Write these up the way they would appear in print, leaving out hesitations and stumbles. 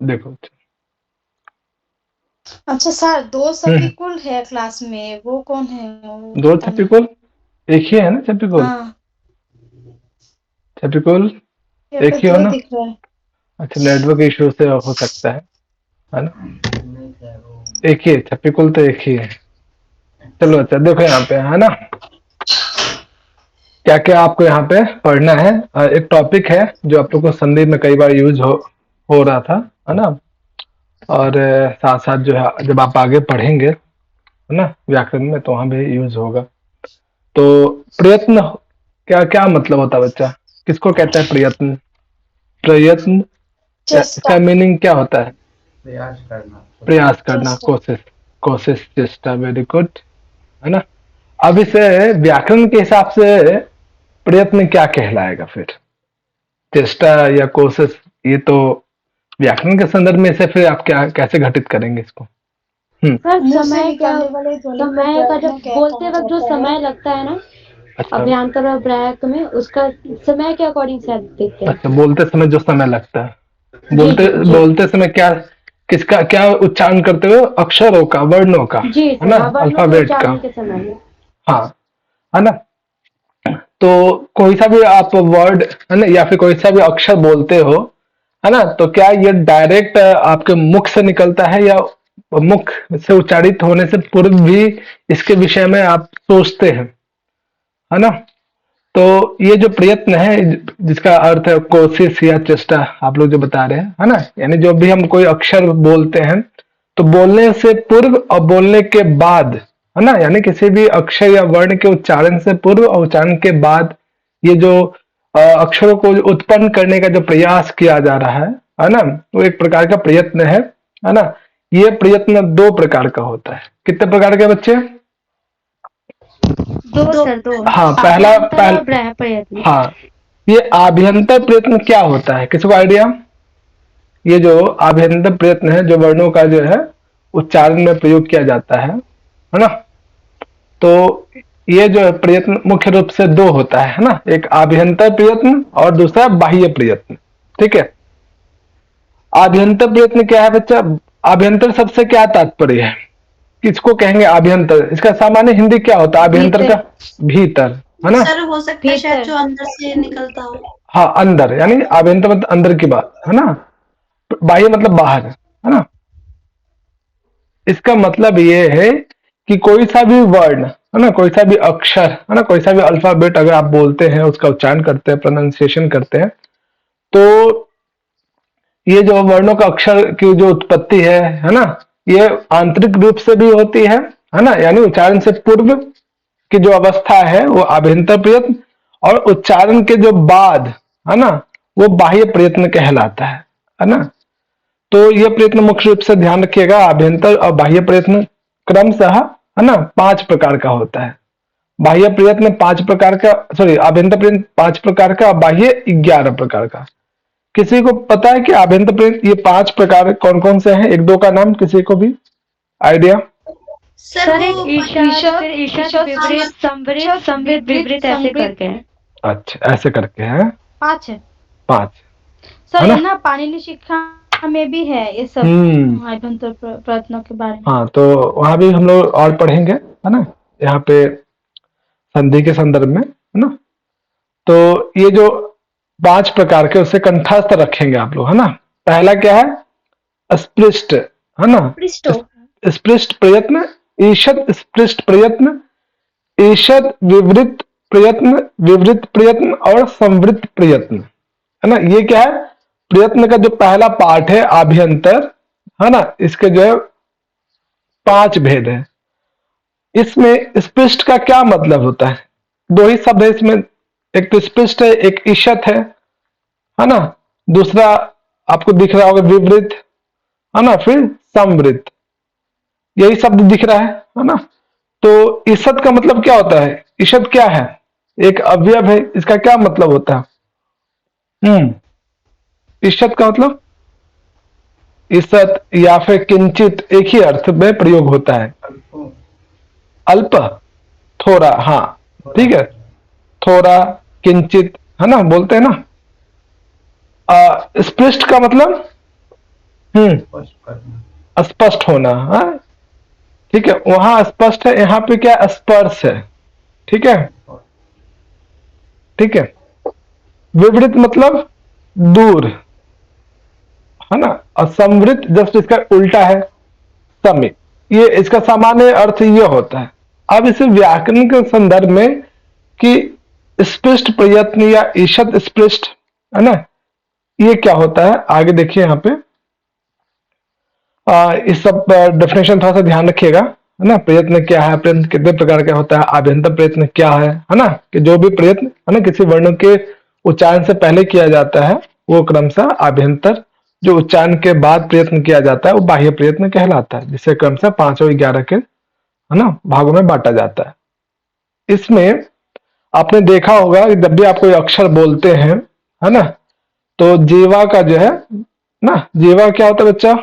देखो, अच्छा सर, दो हम्म, सपिकुल है क्लास में, वो कौन है? वो दो पता नहीं। छपिकुल एक ही है ना, छपिकुल हाँ, छपिकुल यहाँ एक पे ही हो दो ना। दिख रहा है। अच्छा, नेटवर्क इशू से हो सकता है ना। एक ही है, छपिकुल तो एक ही है। चलो अच्छा, देखो यहाँ पे है ना, क्या क्या आपको यहाँ पे पढ़ना है। एक टॉपिक है जो आप लोग को संधि में कई बार यूज हो रहा था, है ना। और साथ साथ जो है जब आप आगे पढ़ेंगे, है ना, व्याकरण में, तो वहां भी यूज होगा। तो प्रयत्न क्या क्या मतलब होता है बच्चा? किसको कहते हैं प्रयत्न? प्रयत्न चेष्टा। इसका मीनिंग क्या होता है? प्रयास करना, प्रयास करना, चेष्टा। कोशिश। कोशिश, चेष्टा, वेरी गुड, है ना। अब इसे व्याकरण के हिसाब से प्रयत्न क्या कहलाएगा फिर? चेष्टा या कोशिश, ये तो व्याकरण के संदर्भ में इसे फिर आप क्या कैसे घटित करेंगे इसको? सर मुंह से समय क्या, निकलने वाले ध्वनि को समय का प्रयत्न जब कहा बोलते वक्त जो जाता है। समय लगता है ना, अच्छा। अभ्यंतर और ब्रैक में, उसका समय के अकॉर्डिंग शायद देखते हैं। अच्छा, बोलते समय जो समय लगता है, जी बोलते जी जी बोलते समय क्या, किसका क्या उच्चारण करते हो? अक्षरों का, वर्णों का, जी है सर, ना, हाँ, वर्णों के अल्फाबेट का। उच्चारण के समय में। हाँ, है ना। तो कोई सा भी आप वर्ड, है ना, या फिर कोई सा भी अक्षर बोलते हो, है ना, तो क्या ये डायरेक्ट आपके मुख से निकलता है, या मुख से उच्चारित होने से पूर्व भी इसके विषय में आप सोचते हैं, है ना। तो ये जो प्रयत्न है, जिसका अर्थ है कोशिश या चेष्टा, आप लोग जो बता रहे हैं, है ना, यानी जो भी हम कोई अक्षर बोलते हैं, तो बोलने से पूर्व और बोलने के बाद, है ना, यानी किसी भी अक्षर या वर्ण के उच्चारण से पूर्व और उच्चारण के बाद, ये जो अक्षरों को उत्पन्न करने का जो प्रयास किया जा रहा है ना, वो एक प्रकार का प्रयत्न है ना। ये प्रयत्न दो प्रकार का होता है। कितने प्रकार के बच्चे? दो सर, दो। हाँ, अभ्यंतर और ब्रह प्रयत्न। हाँ, ये आभ्यंतर प्रयत्न क्या होता है, किसी को आइडिया? ये जो आभ्यंतर प्रयत्न है, जो वर्णों का जो है उच्चारण में प्रयोग किया जाता है ना। तो ये जो है प्रयत्न मुख्य रूप से दो होता है ना, एक आभ्यंतर प्रयत्न और दूसरा बाह्य प्रयत्न। ठीक है। आभ्यंतर प्रयत्न क्या है बच्चा? आभ्यंतर शब्द से क्या तात्पर्य है? किसको कहेंगे आभ्यंतर? इसका सामान्य हिंदी क्या होता है आभ्यंतर भीतर। का? भीतर, है ना। सर हो सकता है शायद भीतर। जो अंदर से निकलता हो। हाँ, अंदर, यानी आभ्यंतर मतलब अंदर की बात, है ना। बाह्य मतलब बाहर, है ना। इसका मतलब ये है कि कोई सा भी वर्ण, है ना, कोई सा भी अक्षर, है ना, कोई सा भी अल्फाबेट अगर आप बोलते हैं, उसका उच्चारण करते हैं, प्रोनाउंसिएशन करते हैं, तो ये जो वर्णों का अक्षर की जो उत्पत्ति है ना, ये आंतरिक रूप से भी होती है ना, यानी उच्चारण से पूर्व की जो अवस्था है वो आभ्यंतर प्रयत्न, और उच्चारण के जो बाद, है ना, वो बाह्य प्रयत्न कहलाता है ना। तो ये प्रयत्न मुख्य रूप से ध्यान रखिएगा, आभ्यंतर और बाह्य प्रयत्न क्रमशः, है ना, 5 प्रकार का होता है। बाह्य प्रयत्न 5 प्रकार का, सॉरी, आभ्यंतर प्रयत्न 5 प्रकार का, बाह्य 11 प्रकार का। किसी को पता है कि आभ्यंतर प्रयत्न ये 5 प्रकार कौन कौन से हैं? एक दो का नाम किसी को भी आइडिया? सर सर वो एक ईशद, फिर ईशद, विपरीत, संवरित, संवित, विपरीत, ऐसे करके हैं। अच्छा, ऐसे करके हैं 5 है 5, सर, है ये ना। ना पाणिनि शिक्षा में भी है ये सब हम्म। आभ्यंतर प्रयत्नों के बारे में। हाँ, तो वहां भी हम लोग और पढ़ेंगे, है ना, यहाँ पे संधि के संदर्भ में, है ना। तो ये जो 5 प्रकार के, उससे कंठस्थ रखेंगे आप लोग, है ना। पहला क्या है? स्पृष्ट, है ना। पृष्ठो। स्पृष्ट प्रयत्न, ईषद स्पृष्ट प्रयत्न, ईषद विवृत प्रयत्न, विवृत प्रयत्न और संवृत प्रयत्न, है ना। ये क्या है? प्रयत्न का जो पहला पार्ट है आभ्यंतर, है ना, इसके जो है 5 भेद है। इसमें स्पृष्ट का क्या मतलब होता है? दो ही शब्द है इसमें, एक तो स्पृष्ट है, एक ईषत है ना। दूसरा आपको दिख रहा होगा विवृत, है ना, फिर संवृत, यही शब्द दिख रहा है ना। तो ईषद का मतलब क्या होता है? ईषद क्या है? एक अवयव है, इसका क्या मतलब होता है? ईषद का मतलब ईषत या फिर किंचित, एक ही अर्थ में प्रयोग होता है। अल्प, थोड़ा, हाँ, ठीक है, थोड़ा, किंचित, है ना, बोलते हैं ना। स्पृष्ट का मतलब स्पष्ट होना, हाँ ठीक है, वहां स्पष्ट है, यहाँ पे क्या स्पर्श है, ठीक है, ठीक है। विवृत मतलब दूर, है ना, और संवृत जस्ट इसका उल्टा है, समीप। ये इसका सामान्य अर्थ ये होता है। अब इसे व्याकरण के संदर्भ में कि स्पृष्ट प्रयत्न या ईषद स्पृष्ट, है ना, ये क्या होता है आगे देखिए यहाँ पे। इस सब डेफिनेशन थोड़ा सा ध्यान रखिएगा, है ना। प्रयत्न क्या है, प्रयत्न कितने प्रकार का होता है, आभ्यंतर प्रयत्न क्या है ना, कि जो भी प्रयत्न है ना किसी वर्ण के उच्चारण से पहले किया जाता है वो क्रमशः आभ्यंतर, जो उच्चारण के बाद प्रयत्न किया जाता है वो बाह्य प्रयत्न कहलाता है, जिसे क्रमशः 5 और 11 के, है ना, भागों में बांटा जाता है। इसमें आपने देखा होगा कि जब भी आप कोई अक्षर बोलते हैं, है ना, तो जीवा का जो है ना, जीवा क्या होता है बच्चा,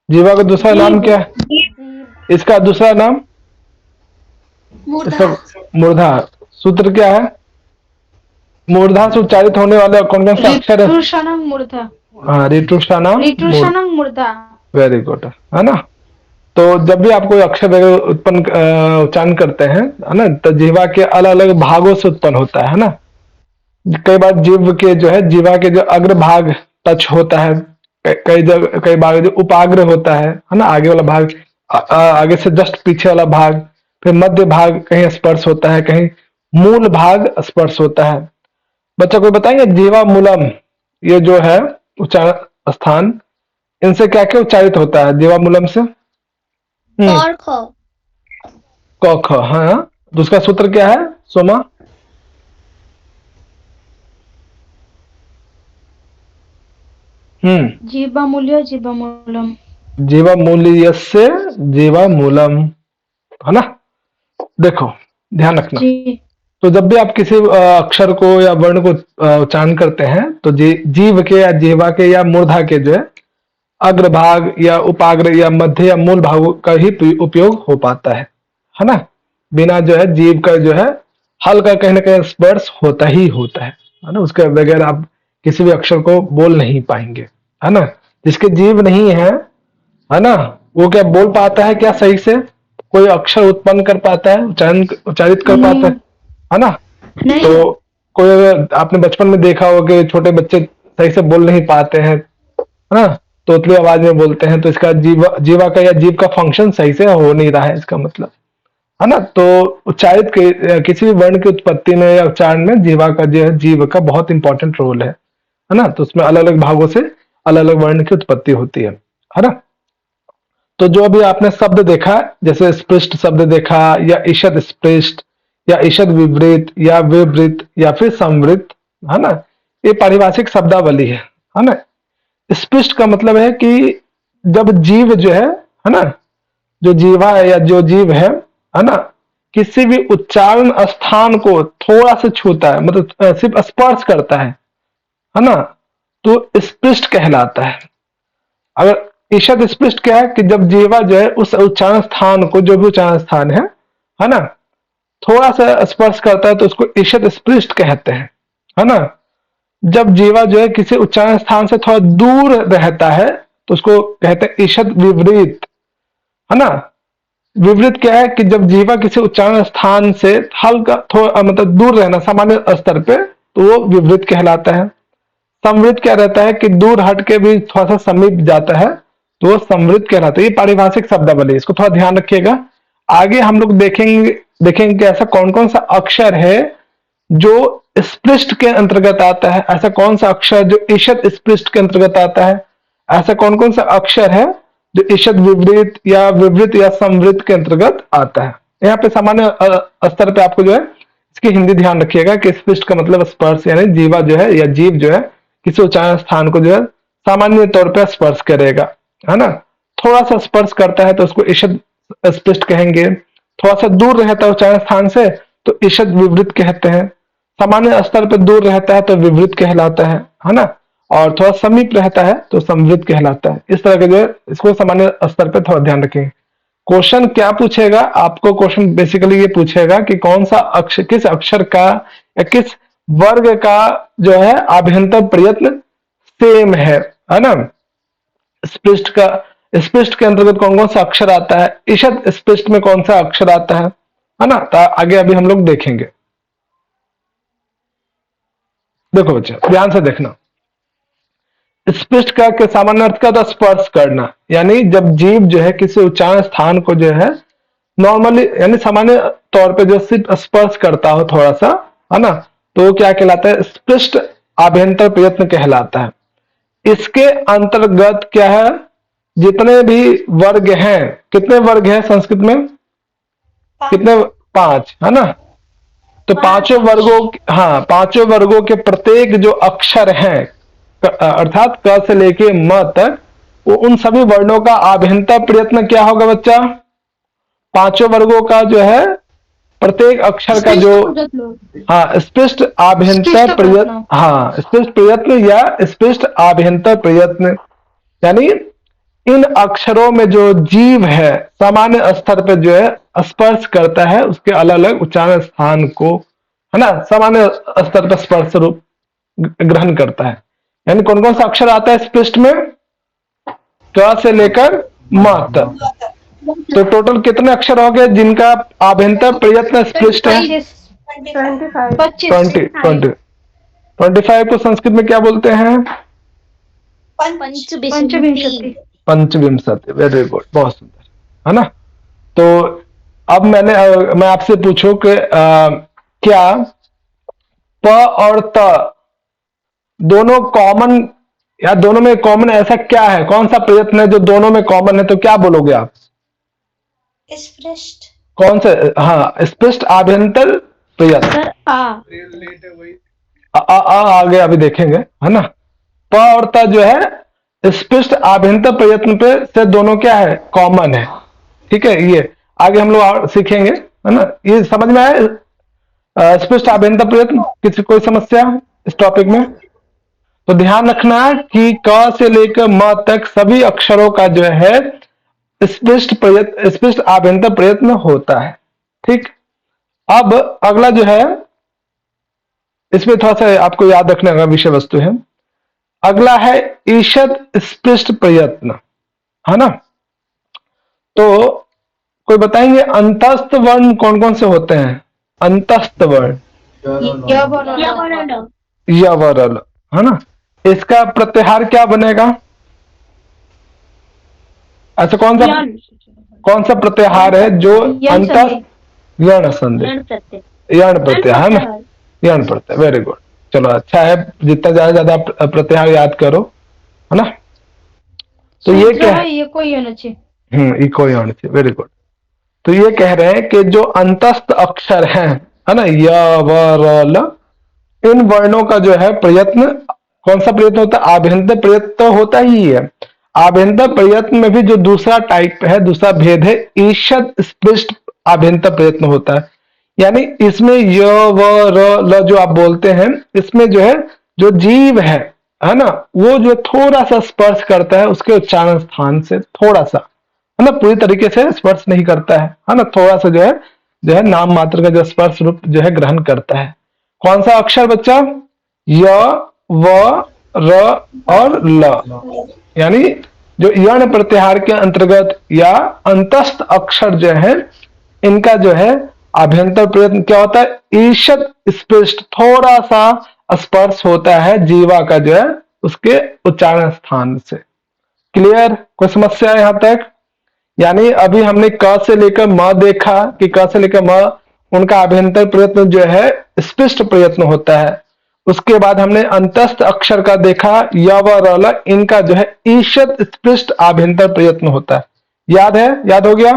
जीवा का दूसरा नाम क्या है, इसका दूसरा नाम मूर्धा। मूर्धा। सूत्र क्या है, मूर्धा से उच्चारित होने वाले कौन कौन सा अक्षर है, ऋतुषणं मूर्धा, हाँ, ऋतुषाणाम, ऋतुषणं मूर्धा। वेरी गुड, है ना। तो जब भी आप कोई अक्षर वगैरह उत्पन्न उच्चारण करते हैं, है ना, तो जीवा के अलग अलग भागों से उत्पन्न होता है ना। कई बार जीव के जो है, जीवा के जो अग्र भाग टच होता है, कई बार जो उपाग्र होता है ना, आगे वाला भाग, आगे से जस्ट पीछे वाला भाग, फिर मध्य भाग कहीं स्पर्श होता है, कहीं मूल भाग स्पर्श होता है। बच्चा कोई बताएंगे जीवा मूलम, ये जो है उच्चारण स्थान, इनसे क्या क्या उच्चारित होता है जीवा मूलम से, और ख। क ख, हाँ। तो उसका सूत्र क्या है सोमा, जीवामूल्य जीवामूलम। जीवा मूल्यस्य जीवा मूलम, है ना। देखो ध्यान रखना, जी। तो जब भी आप किसी अक्षर को या वर्ण को उच्चारण करते हैं तो जीव के या जीवा के या मूर्धा के जो है अग्रभाग या उपाग्र या मध्य या मूल भागों का ही उपयोग हो पाता है ना। बिना जो है जीव का जो है हल्का कहीं ना कहीं स्पर्श होता ही होता है ना। उसके बगैर आप किसी भी अक्षर को बोल नहीं पाएंगे, है ना। जिसके जीव नहीं है ना, वो क्या बोल पाता है क्या सही से, कोई अक्षर उत्पन्न कर पाता है, उच्चारित कर पाता है ना। नहीं। तो कोई अगर आपने बचपन में देखा हो कि छोटे बच्चे सही से बोल नहीं पाते हैं, है ना, तोतली आवाज में बोलते हैं, तो इसका जीवा का या जीव का फंक्शन सही से हो नहीं रहा है, इसका मतलब, है ना। तो उच्चारित किसी भी वर्ण की उत्पत्ति में या उच्चारण में जीवा का जो है, जीव का बहुत इंपॉर्टेंट रोल है ना। तो उसमें अलग अलग भागों से अलग अलग वर्ण की उत्पत्ति होती है ना। तो जो अभी आपने शब्द देखा, जैसे स्पृष्ट शब्द देखा, या ईषद स्पृष्ट, या ईषद विवृत, या विवृत, या फिर संवृत, है ना, ये पारिभाषिक शब्दावली है ना। स्पृष्ट का मतलब है कि जब जीव जो है ना, जो जीवा है या जो जीव है ना, किसी भी उच्चारण स्थान को थोड़ा सा छूता है, मतलब सिर्फ स्पर्श करता है ना, तो स्पृष्ट कहलाता है। अगर ईषद स्पृष्ट क्या है कि जब जीवा जो है उस उच्चारण स्थान को, जो भी उच्चारण स्थान है ना, थोड़ा सा स्पर्श करता है तो उसको ईषद स्पृष्ट कहते हैं, है ना। जब जीवा जो है किसी उच्चारण स्थान से थोड़ा दूर रहता है तो उसको कहते हैं ईषद विपरीत, है ना। विपरीत क्या है कि जब जीवा किसी उच्चारण स्थान से हल्का थोड़ा मतलब दूर रहना सामान्य स्तर पे, तो वो विपरीत कहलाता है। संवृत क्या रहता है कि दूर हट के भी थोड़ा सा समीप जाता है, तो वो संवृत कहलाता है। ये पारिभाषिक शब्दावली, इसको थोड़ा ध्यान रखिएगा। आगे हम लोग देखेंगे कि ऐसा कौन कौन सा अक्षर है जो स्पृष्ट के अंतर्गत आता है, ऐसा कौन सा अक्षर जो ईषद स्पृष्ट के अंतर्गत आता है, ऐसा कौन कौन सा अक्षर है जो ईषद विवृत या संवृत के अंतर्गत आता है। यहाँ पे सामान्य स्तर पे आपको जो है इसकी हिंदी ध्यान रखिएगा कि स्पृष्ट का मतलब स्पर्श, यानी जीवा जो है या जीव जो है किसी उच्चारण स्थान को जो है सामान्य तौर पर स्पर्श करेगा, है ना। थोड़ा सा स्पर्श करता है तो उसको ईषद स्पृष्ट कहेंगे, थोड़ा सा दूर रहता है उच्चारण स्थान से तो ईषद विवृत कहते हैं, सामान्य स्तर पर दूर रहता है तो विवृत कहलाता है ना, और थोड़ा समीप रहता है तो संवृत कहलाता है। इस तरह के जो है इसको सामान्य स्तर पर थोड़ा ध्यान रखें। क्वेश्चन क्या पूछेगा आपको, क्वेश्चन बेसिकली ये पूछेगा कि कौन सा अक्षर, किस अक्षर का या किस वर्ग का जो है आभ्यंतर प्रयत्न सेम है ना। स्पष्ट के अंतर्गत कौन कौन सा अक्षर आता है, ईषद स्पष्ट में कौन सा अक्षर आता है ना। तो आगे अभी हम लोग देखेंगे। देखो बच्चा ध्यान से देखना। स्पष्ट का के सामान्य अर्थ का था स्पर्श करना, यानी जब जीव जो है किसी उच्चारण स्थान को जो है नॉर्मली यानी सामान्य तौर पे जो सिर्फ स्पर्श करता हो थोड़ा सा, है ना, तो वो क्या कहलाता है, स्पष्ट आभ्यंतर प्रयत्न कहलाता है। इसके अंतर्गत क्या है, जितने भी वर्ग हैं, कितने वर्ग हैं संस्कृत में, कितने, 5, है ना। तो पांचों वर्गों के प्रत्येक जो अक्षर हैं, अर्थात क से लेके म तक, वो उन सभी वर्णों का आभ्यंतर प्रयत्न क्या होगा बच्चा, पांचों वर्गों का जो है प्रत्येक अक्षर का जो स्पष्ट आभ्यंतर प्रयत्न, स्पष्ट प्रयत्न या स्पष्ट आभ्यंतर प्रयत्न, यानी इन अक्षरों में जो जीव है सामान्य स्तर पर जो है स्पर्श करता है उसके अलग अलग उच्चारण स्थान को, है ना, सामान्य स्तर पर स्पर्श रूप ग्रहण करता है। यानी कौन कौन सा अक्षर आता है स्पष्ट में, क से लेकर म तक। तो टोटल कितने अक्षर हो गए जिनका आभ्यंतर प्रयत्न स्पष्ट है, 25 को संस्कृत में क्या बोलते हैं, पंचविंशति। पंचविंशति। वेरी गुड, बहुत सुंदर, है ना। तो अब मैं आपसे पूछूं कि क्या प और त दोनों कॉमन, या दोनों में कॉमन ऐसा क्या है, कौन सा प्रयत्न है जो दोनों में कॉमन है, तो क्या बोलोगे आप, स्पष्ट। कौन से, स्पष्ट आभ्यंतर प्रयत्न। सर आगे अभी देखेंगे, है ना। प और त जो है स्पष्ट आभ्यंतर प्रयत्न पे से दोनों क्या है, कॉमन है, ठीक है। ये आगे हम लोग और सीखेंगे, है ना। ये समझ में आए स्पष्ट आभ्यंतर प्रयत्न, किसी कोई समस्या इस टॉपिक में, तो ध्यान रखना कि क से लेकर म तक सभी अक्षरों का जो है स्पष्ट आभ्यंतर प्रयत्न होता है, ठीक। अब अगला जो है, इसमें थोड़ा सा आपको याद रखने का विषय वस्तु है, अगला है ईषद स्पष्ट प्रयत्न, है ना। तो कोई बताएंगे अंतस्थ वर्ण कौन कौन से होते हैं, अंतस्थ वर्ण, य व र ल, है ना। इसका प्रत्याहार क्या बनेगा, ऐसा कौन सा प्रत्याहार है जो अंतस्थ, यण संधि, यण प्रत्याहार, है ना, यण प्रत्यय। वेरी गुड, चलो अच्छा है, जितना ज्यादा प्रत्याहार याद करो, है ना। तो ये क्या है, ये कोई होना चाहिए, इको यण चाहिए। Very good. तो ये कह रहे हैं कि जो अंतस्थ अक्षर हैं, है ना, य व र ल, इन वर्णों का जो है प्रयत्न, कौन सा प्रयत्न होता है, आभ्यंतर प्रयत्न तो होता ही है। आभ्यंतर प्रयत्न में भी जो दूसरा टाइप है, दूसरा भेद है, ईषद स्पष्ट आभ्यंतर प्रयत्न होता है। यानी इसमें य व र ल जो आप बोलते हैं, इसमें जो है जो जीव है ना, वो जो थोड़ा सा स्पर्श करता है उसके उच्चारण स्थान से, थोड़ा सा, है ना, पूरी तरीके से स्पर्श नहीं करता है ना, थोड़ा सा जो है नाम मात्र का जो स्पर्श रूप जो है ग्रहण करता है। कौन सा अक्षर बच्चा, य व र और ल, यानी जो यण प्रत्याहार के अंतर्गत या अंतस्थ अक्षर जो है, इनका जो है आभ्यंतर प्रयत्न क्या होता है, ईषद स्पष्ट, थोड़ा सा स्पर्श होता है जीवा का जो है उसके उच्चारण स्थान से। क्लियर, कोई समस्या है यहां तक। यानी अभी हमने क से लेकर म देखा कि क से लेकर म उनका आभ्यंतर प्रयत्न जो है स्पष्ट प्रयत्न होता है। उसके बाद हमने अंतस्थ अक्षर का देखा, य व र ल, इनका जो है ईषद स्पष्ट आभ्यंतर प्रयत्न होता है। याद है, याद हो गया,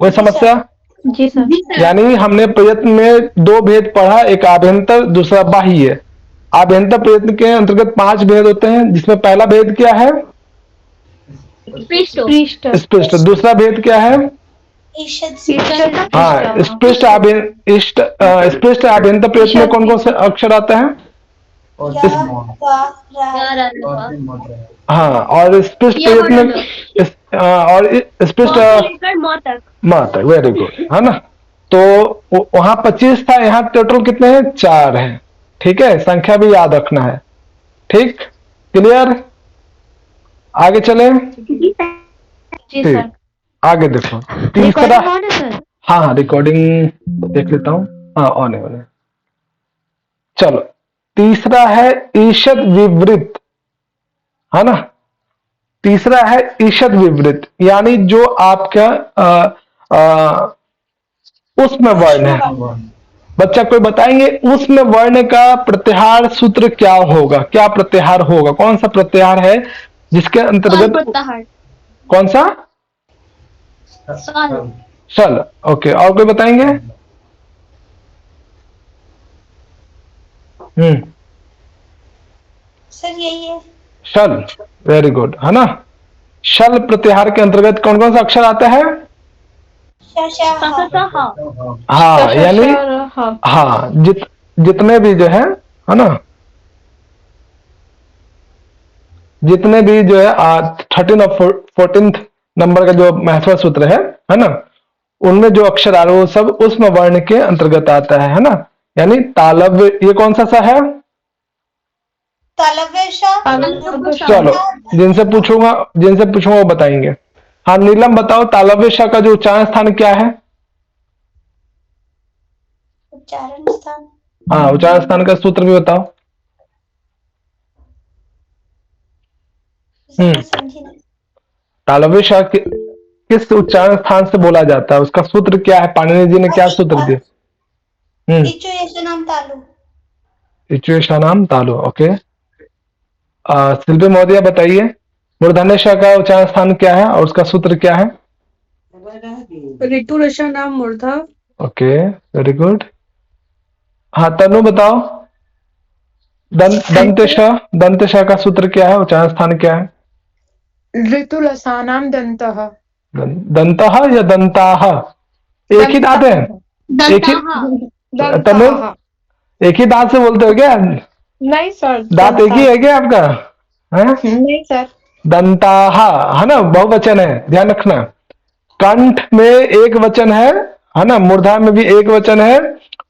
कोई समस्या। जी सर। यानी हमने प्रयत्न में 2 भेद पढ़ा, एक आभ्यंतर दूसरा बाह्य। आभ्यंतर प्रयत्न के अंतर्गत 5 भेद होते हैं, जिसमें पहला भेद क्या है, स्पष्ट। दूसरा भेद क्या है, स्पष्ट आभ्यंतर प्रयत्न में कौन कौन से अक्षर आता है, और स्पष्ट प्रयत्न, और स्पष्ट म तक। वेरी गुड, है ना। तो वहां 25 था, यहाँ टोटल कितने हैं, 4 हैं, ठीक है। संख्या भी याद रखना है, ठीक, क्लियर। आगे चले। जी ठीक, सर। आगे देखो तीसरा। रिकॉर्डिंग ऑन है सर? हाँ हाँ, रिकॉर्डिंग देख लेता हूँ। हाँ, ऑन है, ऑन है। चलो, तीसरा है ईषद विवृत, है ना। तीसरा है ईषद विवृत, यानी जो आपका उसमें वर्ण है। बच्चा कोई बताएंगे उसमें वर्ण का प्रत्याहार सूत्र क्या होगा? क्या प्रत्याहार होगा? कौन सा प्रत्याहार है जिसके सल अंतर्गत? प्रत्याहार। कौन सा? सल। सल। ओके, और कोई बताएंगे? सर यही है। शल। वेरी गुड, है ना। शल प्रत्याहार के अंतर्गत कौन कौन सा अक्षर आता है? हाँ, यानी हाँ, जितने भी जो है ना, जितने भी जो है 13 और 14 नंबर का जो महत्व सूत्र है ना, उनमें जो अक्षर आ रहे वो सब उसमें वर्ण के अंतर्गत आता है ना। यानी तालव्य, ये कौन सा है? चलो, जिनसे पूछूंगा वो बताएंगे। हाँ, नीलम बताओ, तालव्य श का जो उच्चारण स्थान क्या है? उच्चारण स्थान। हाँ, उच्चारण स्थान का सूत्र भी बताओ। समझी नहीं। तालव्य श किस उच्चारण स्थान से बोला जाता है? उसका सूत्र क्या है? पाणिनि जी ने क्या सूत्र दिया? इचुएशनम तालु। इचुएशनम तालु। ओके, शिल्पी महोदया बताइए, मूर्धन्य श का उच्चारण स्थान क्या है और उसका सूत्र क्या है? ऋतु रसा नाम मूर्धा। Okay, very good. हाँ, तनु बताओ, दंत श का सूत्र क्या है? उच्चारण स्थान क्या है? ऋतु रसानाम दंतः। दंतः या दंताः? एक ही दांत है? एक ही तनु, एक ही दांत से बोलते हो क्या? नहीं सर, दांत एक ही है क्या आपका? है? नहीं सर। दंताः, है ना, बहुवचन है, ध्यान रखना। कंठ में एक वचन है ना, मूर्धा में भी एक वचन है,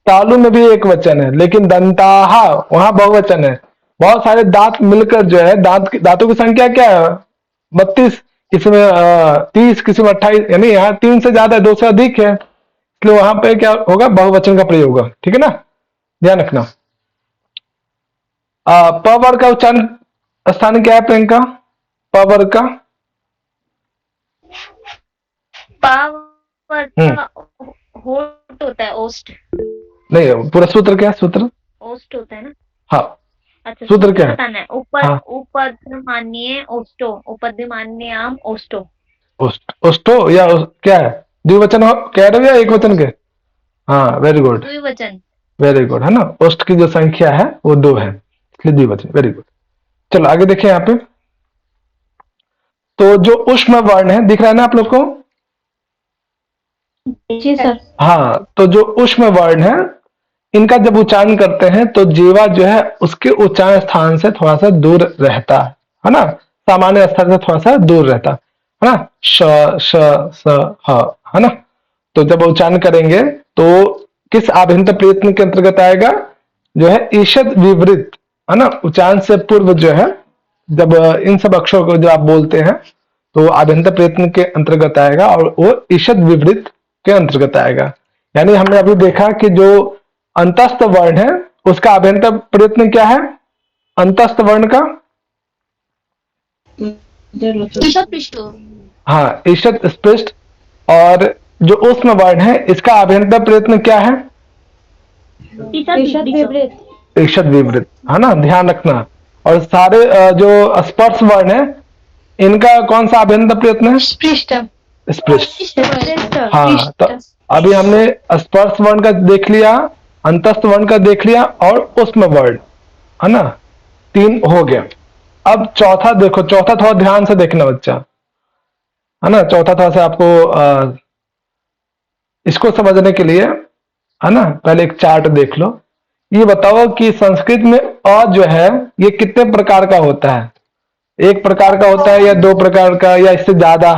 तालु में भी एक वचन है, लेकिन दंताः वहां बहुवचन है। बहुत सारे दांत मिलकर जो है, दांतों की संख्या क्या है? 32, किसी में 30, किसी में 28, यानी यहाँ 3 से ज्यादा है, 2 से अधिक है, इसलिए वहां पे क्या होगा? बहुवचन का प्रयोग होगा। ठीक है ना, ध्यान रखना। प वर्ग का उच्चारण स्थान क्या है प्रियंका? प वर्ग का? होट होता है, ओस्ट। नहीं, पूरा सूत्र क्या है? सूत्र ओस्ट होता है ना। हाँ, अच्छा, सूत्र क्या है? बताना है। ऊपर हाँ, उपद्रमान्य ओस्टो, उपद्रमान्याम ओस्टो। ओस्टो या क्या है? द्विवचन कह रहे हो या एक वचन के? हाँ, वेरी गुड, द्विवचन। वेरी गुड, है ना। ओस्ट की जो संख्या है वो 2 है, इसलिए द्विवचन। Very good. चलो आगे देखें यहाँ पे। तो जो उष्म वर्ण है, दिख रहा है ना आप लोग को? जी सर। हाँ, तो जो उष्म वर्ण है, इनका जब उच्चारण करते हैं तो जीवा जो है उसके उच्चारण स्थान से थोड़ा सा दूर रहता है ना, सामान्य स्तर से थोड़ा सा दूर रहता है ना। श श स ह, है ना। तो जब उच्चारण करेंगे तो किस आभ्यंतर प्रयत्न के अंतर्गत आएगा? जो है ईषद विवृत, है ना। उच्चारण से पूर्व जो है, जब इन सब अक्षरों को जो आप बोलते हैं तो आभ्यंतर प्रयत्न के अंतर्गत आएगा और वो ईषद विवृत के अंतर्गत आएगा। यानी हमने अभी देखा कि जो अंतस्थ वर्ण है उसका आभ्यंतर प्रयत्न क्या है? अंतस्थ वर्ण का? हाँ, ईषद स्पृष्ट। और जो उष्म वर्ण है इसका आभ्यंतर प्रयत्न क्या है? ईषद विवृत, है ना, ध्यान रखना। और सारे जो स्पर्श वर्ण है इनका कौन सा आभ्यंतर प्रयत्न है? स्पृष्ट। हाँ, तो अभी हमने स्पर्श वर्ण का देख लिया, अंतस्थ वर्ण का देख लिया और उष्म वर्ण, है ना, 3 हो गया। अब चौथा देखो, चौथा थोड़ा ध्यान से देखना बच्चा, है ना। चौथा थोड़ा सा आपको इसको समझने के लिए, है ना, पहले एक चार्ट देख लो। ये बताओ कि संस्कृत में अ जो है ये कितने प्रकार का होता है? एक प्रकार का होता है या 2 प्रकार का या इससे ज्यादा?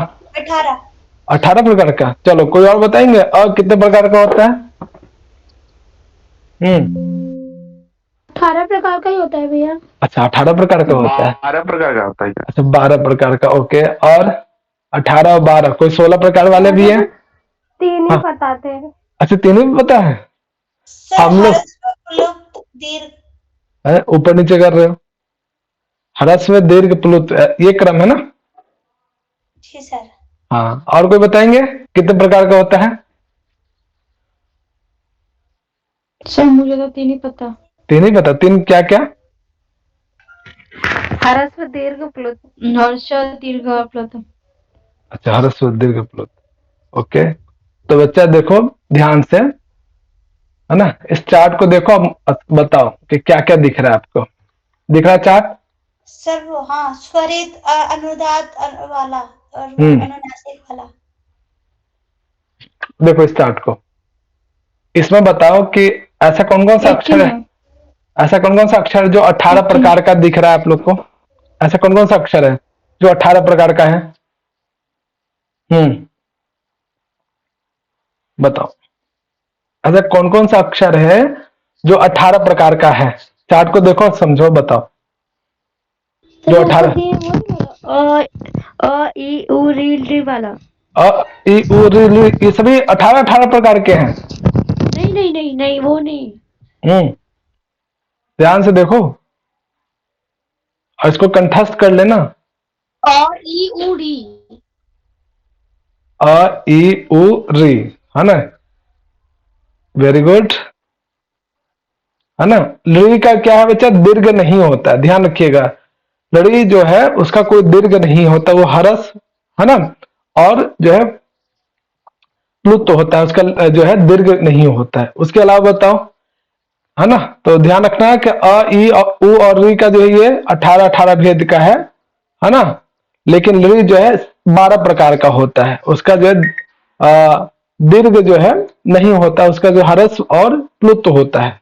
18 प्रकार का। चलो कोई और बताएंगे कितने प्रकार का होता है? 18 प्रकार का ही होता है भैया। अच्छा 18 प्रकार का होता है। 12 प्रकार का होता है क्या? अच्छा 12 प्रकार का, ओके। और 18 और 12 कोई 16 प्रकार वाले भी हैं? 3 ही हाँ। पता थे। अच्छा 3 ही पता है। सर हम लोग ह्रस्व प्लुप्त दीर्घ। ऊपर नीचे कर रहे हो। ह्रस्व दीर्घ प्लुत ये क्रम है ना? जी सर। हाँ, और कोई बताएंगे कितने प्रकार का होता है? सर मुझे तो 3 ही पता। 3 ही पता। 3 क्या क्या? ह्रस्व दीर्घ प्लुत। ह्रस्व दीर्घ प्लुत। अच्छा ह्रस्व दीर्घ प्लुत, ओके। तो बच्चा देखो ध्यान से, है ना, इस चार्ट को देखो, अब बताओ कि क्या क्या दिख रहा है आपको। दिख रहा है चार्ट? सर वो हाँ स्वरित अनुदात वाला और वो हम्म। अनुनासिक वाला। देखो इस चार्ट को, इसमें बताओ कि ऐसा कौन कौन सा अक्षर है, ऐसा कौन कौन सा अक्षर है जो 18 प्रकार का दिख रहा है आप लोग को? ऐसा कौन कौन सा अक्षर है जो 18 प्रकार का है? बताओ ऐसा कौन कौन सा अक्षर है जो 18 प्रकार का है? चार्ट को देखो, समझो, बताओ। जो 18 अ ई उ री वाला। अ ई उ री ली, ये सभी 18 प्रकार के हैं। नहीं नहीं नहीं नहीं, वो नहीं। ध्यान से देखो और इसको कंठस्थ कर लेना। अ ई उ री। अ ई उ री, है ना? वेरी गुड, है ना? री का क्या है बच्चा? दीर्घ नहीं होता, ध्यान रखिएगा। लड़ी जो है उसका कोई दीर्घ नहीं होता, वो हरस, है ना, और जो है प्लुत होता है, उसका जो है दीर्घ नहीं होता है। उसके अलावा बताओ, है ना? तो ध्यान रखना है कि अ ई उ और री का जो है ये 18 भेद का है ना? लेकिन री जो है 12 प्रकार का होता है, उसका जो है दीर्घ जो है नहीं होता, उसका जो हरस और प्लुत होता है।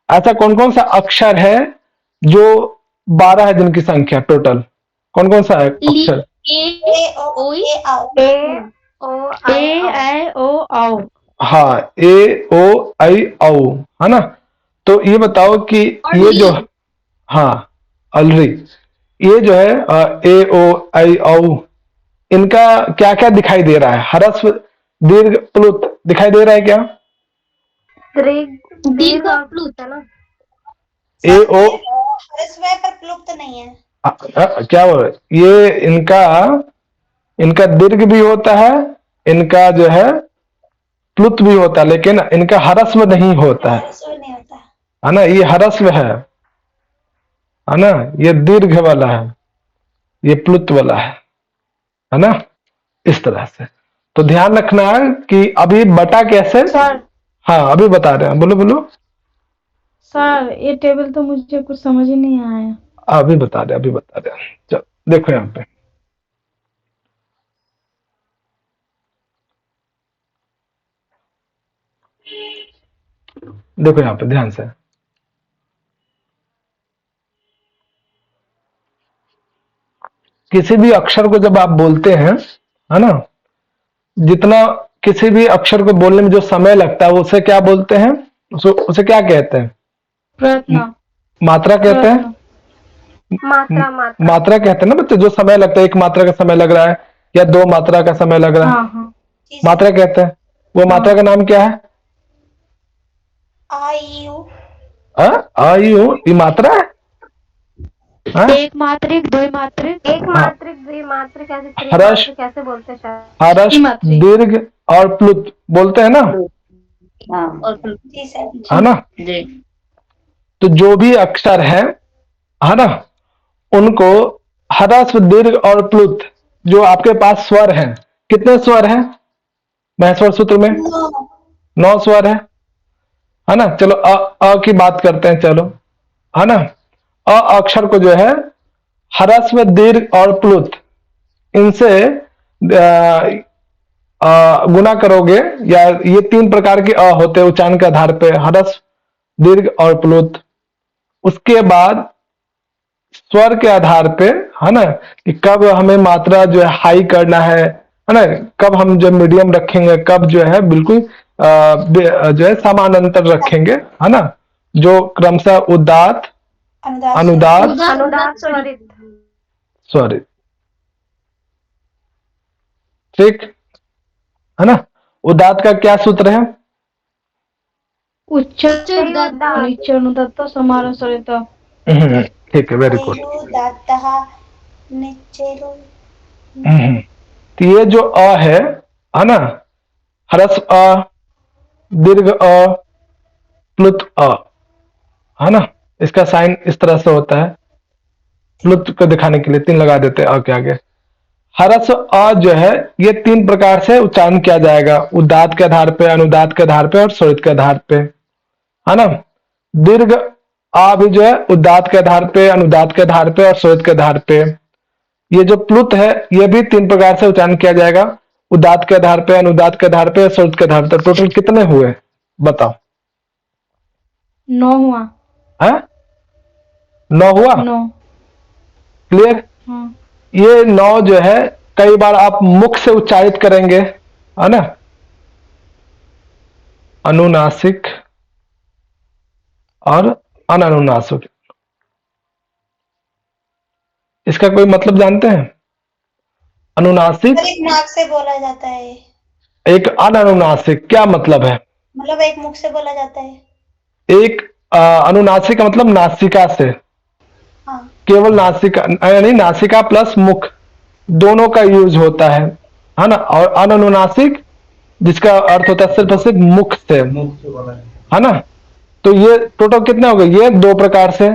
ऐसा कौन कौन सा अक्षर है जो 12 है जिनकी संख्या टोटल? कौन कौन सा है अक्षर? ए ओ ए आओ। ए आई ओ औ। हाँ, ए ओ आई औ, है ना? तो ये बताओ कि ये जो, हाँ अलरी, ये जो है ए ओ आई औ, इनका क्या क्या दिखाई दे रहा है? हरस्व दीर्घ प्लुत दिखाई दे रहा है क्या? दीर्घ प्लुत है ना। ए सर ओ ह्रस्व है पर प्लुप्त नहीं है। क्या हो रहा है? ये इनका दीर्घ भी होता है, इनका जो है प्लुत भी होता है, लेकिन इनका हरस्व नहीं होता ह्रस्व नहीं होता। है ना? ये हरस्व है ना? ये दीर्घ वाला है, ये प्लुत वाला है ना? इस तरह से। तो ध्यान रखना है कि अभी बटा कैसे। सर हाँ अभी बता रहे हैं, बोलो बोलो। सर ये टेबल तो मुझे कुछ समझ ही नहीं आया। अभी बता रहे हैं। चलो देखो यहाँ पे, देखो यहाँ पे ध्यान से। किसी भी अक्षर को जब आप बोलते हैं, है ना, जितना किसी भी अक्षर को बोलने में जो समय लगता है उसे क्या बोलते हैं? उसे क्या कहते हैं? प्रयत्न। मात्रा कहते हैं। मात्रा मात्रा कहते हैं ना बच्चे, जो समय लगता है, 1 मात्रा का समय लग रहा है या 2 मात्रा का समय लग रहा है, हाँ। जी सर। मात्रा कहते हैं। वो मात्रा का नाम क्या है? आ ई यू। आ ई उ, ये मात्रा है। हाँ? एक मात्रिक, द्विमात्रिक। एक मात्रिक, द्विमात्रिक, ऐसे हर्ष, त्रिमात्रिक कैसे बोलते हैं सर? हरस, त्रिमात्रिक। दीर्घ और प्लुत बोलते हैं ना, और प्लुत। जी सर। है ना? जी। तो जो भी अक्षर है ना, उनको हरस्व दीर्घ और प्लुत, जो आपके पास स्वर हैं, कितने स्वर हैं महस्वर सूत्र में? 9 स्वर है ना? चलो अ की बात करते हैं, चलो, है ना? अ अक्षर को जो है हरस्व दीर्घ और प्लुत इनसे गुना करोगे, या ये 3 प्रकार के अ होते हैं उच्चारण के आधार पे, हरस्व दीर्घ और प्लुत। उसके बाद स्वर के आधार पे, है ना, कि कब हमें मात्रा जो है हाई करना है ना, कब हम जो मीडियम रखेंगे, कब जो है बिल्कुल जो है समानांतर रखेंगे, है ना? जो क्रमशः उदात्त, अनुदात अनुदात, अनुदात स्वरित। स्वरित। ठीक है ना। उदात्त का क्या सूत्र है? उच्च नीच अनुदात समारोह स्वरित। ठीक है, वेरी गुड। अनुदातः निच्चेरो। तो ये जो अ है ना, ह्रस्व अ, दीर्घ अ, प्लुत अ, है ना, इसका साइन इस तरह से होता है। प्लुत को दिखाने के लिए 3 लगा देते हैं अ के आगे। ह्रस्व अ जो है ये 3 प्रकार से उच्चारण किया जाएगा, उदात्त के आधार पे, अनुदात के आधार पे और स्वरित के आधार पे, है ना। दीर्घ आ भी जो है उदात्त के आधार पे, अनुदात के आधार पे और स्वरित के आधार पे। ये जो प्लुत है ये भी 3 प्रकार से उच्चारण किया जाएगा, उदात्त के आधार पे, अनुदात के आधार पे, स्वरित के आधार पे। टोटल कितने हुए बताओ? 9 हुआ। है 9 हुआ। 9। क्लियर? हाँ। ये 9 जो है कई बार आप मुख से उच्चारित करेंगे, है ना, अनुनासिक और अनानुनासिक। इसका कोई मतलब जानते हैं? अनुनासिक एक नाक से बोला जाता है, एक अनानुनासिक, क्या मतलब है? मतलब एक मुख से बोला जाता है। एक अनुनासिक का मतलब नासिका से, हाँ। केवल नासिका नहीं, नासिका प्लस मुख दोनों का यूज होता है ना। और अनानुनासिक जिसका अर्थ होता है सिर्फ और सिर्फ मुख से, है ना। तो ये टोटल कितने हो गए? ये 2 प्रकार से।